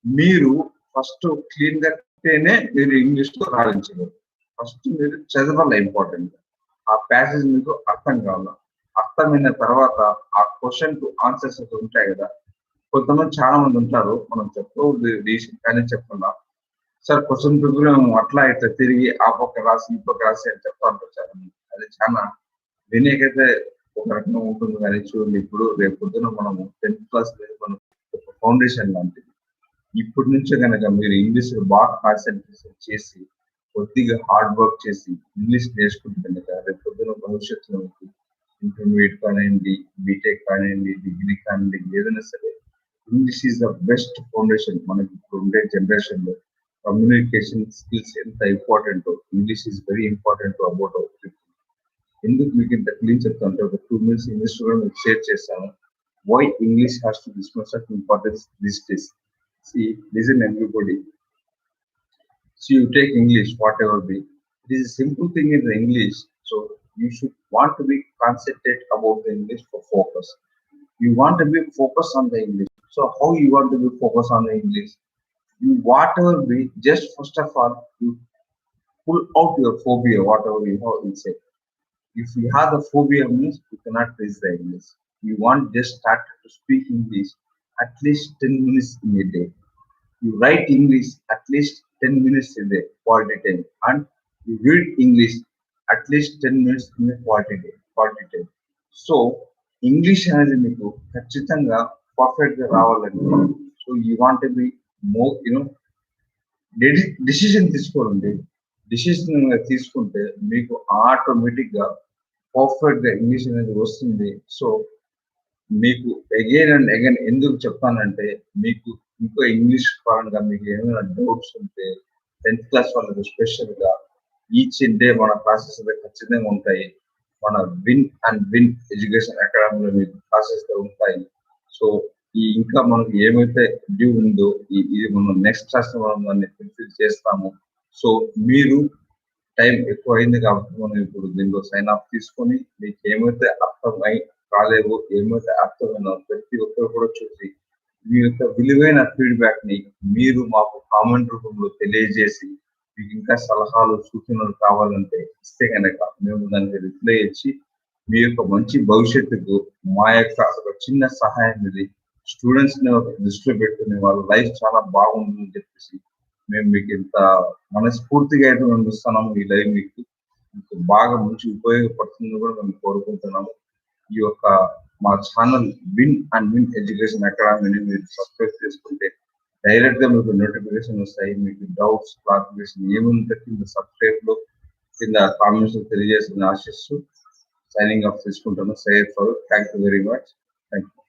మీరు ఫస్ట్ క్లీన్ గా మీరు ఇంగ్లీష్ లో రాణించగలరు. ఫస్ట్ మీరు చదవాలి ఇంపార్టెంట్. ఆ ప్యాసేజ్ మీకు అర్థం కావాలి. అర్థమైన తర్వాత ఆ క్వశ్చన్ కు ఆన్సర్స్ ఉంటాయి కదా. కొంతమంది చాలా మంది ఉంటారు, మనం కానీ చెప్పకుండా సార్ క్వశ్చన్ పేపర్ మేము అట్లా ఇట్లా తిరిగి ఆ పక్క రాసి ఈ పక్క రాసి అని చెప్తా ఉంటారు చాలా మంది. అది చాలా వినేకైతే ఒక రకంగా ఉంటుంది, కానీ చూడండి ఇప్పుడు రేపు పొద్దున మనము 10th క్లాస్ మనం ఒక ఫౌండేషన్ లాంటిది. ఇప్పటి నుంచే కనుక మీరు ఇంగ్లీష్ బాగా కాన్సన్ట్రేషన్ చేసి కొద్దిగా హార్డ్ వర్క్ చేసి ఇంగ్లీష్ నేర్చుకుంటే కనుక రేపు పొద్దున భవిష్యత్తులో మీకు ఇంటర్మీడియట్ కానివ్వండి, బీటెక్ కానివ్వండి, డిగ్రీ కానివ్వండి, ఏదైనా సరే English is the best foundation. మనకి ఇప్పుడు ఉండే జనరేషన్ లో కమ్యూనికేషన్ స్కిల్స్ ఎంత important, English is very important about our people. ఎందుకు మీకు ఇంత క్లీన్ చెప్తాను, ఒక 2 minutes ఇంగ్లీష్ కూడా మీకు షేర్ చేస్తాను. Why English has to this much of importance this days. See, listen everybody. So you take English, whatever be. It is a simple thing in the English. So you should want to be concentrate about the English for focus. You want to be focused on the English. So how you want to be focused on the English? You whatever be, just first of all, you pull out your phobia, whatever you have inside. If you have the phobia means you cannot reach the English. You want just start to speak English at least 10 minutes in a day. You write English at least 10 minutes a day, quality time, and you read English at least 10 minutes in a quality day, quality time. So English అనేది మీకు ఖచ్చితంగా perfect గా రావాలంటే so you want to be more decision తీసుకోవాలండి. Decision తీసుకుంటే మీకు automatic గా perfect గా ఇంగ్లీష్ అనేది వస్తుంది. సో మీకు అగైన్ అండ్ అగైన్ ఎందుకు చెప్తానంటే మీకు ఇంకో ఇంగ్లీష్ పరంగా మీకు ఏమైనా డౌట్స్ ఉంటే 10th క్లాస్ వాళ్ళకి స్పెషల్ గా ఈచ్ డే మన క్లాసెస్ ఖచ్చితంగా ఉంటాయి. మన విన్ అండ్ విన్ ఎడ్యుకేషన్ అకాడమీలో మీకు క్లాసెస్ ఉంటాయి. సో ఈ ఇంకా మనకి ఏమైతే డ్యూ ఉందో ఇది మనం నెక్స్ట్ క్లాస్ లో మనం దాన్ని ఫుల్ఫిల్ చేస్తాము. సో మీరు టైం ఎక్కువ అయింది కాబట్టి మనం ఇప్పుడు దీనిలో సైన్ ఆఫ్ తీసుకొని మీకు ఏమైతే అర్థమై కాలేవో, ఏమైతే అర్థమైనా ప్రతి ఒక్కరు కూడా చూసి మీ యొక్క విలువైన ఫీడ్బ్యాక్ ని మీరు మాకు కామెంట్ రూపంలో తెలియజేసి మీకు ఇంకా సలహాలు సూచనలు కావాలంటే ఇస్తే కనుక మేము దానికి రిప్లై ఇచ్చి మీ యొక్క మంచి భవిష్యత్తుకు మా యొక్క ఒక చిన్న సహాయం ఇది స్టూడెంట్స్ ని దృష్టిలో పెట్టుకుని వాళ్ళ లైఫ్ చాలా బాగుంటుందని చెప్పేసి మేము మీకు ఇంత మనస్ఫూర్తిగా అయితే మేము ఇస్తున్నాము. ఈ లైవ్ మీకు బాగా మంచి ఉపయోగపడుతుందని కూడా మేము కోరుకుంటున్నాము. ఈ యొక్క మా channel win and win education అకాడమీని మీరు సబ్స్క్రైబ్ చేసుకుంటే డైరెక్ట్ గా మీకు నోటిఫికేషన్ వస్తాయి. మీకు డౌట్స్ క్లారిఫికేషన్ ఏముంటే కింద సబ్స్క్రైబ్ లో కింద కామెంట్స్ తెలియజేసిన ఆశిస్తూ సైనింగ్ ఆఫ్ తీసుకుంటాను. Thank you very much. Thank you.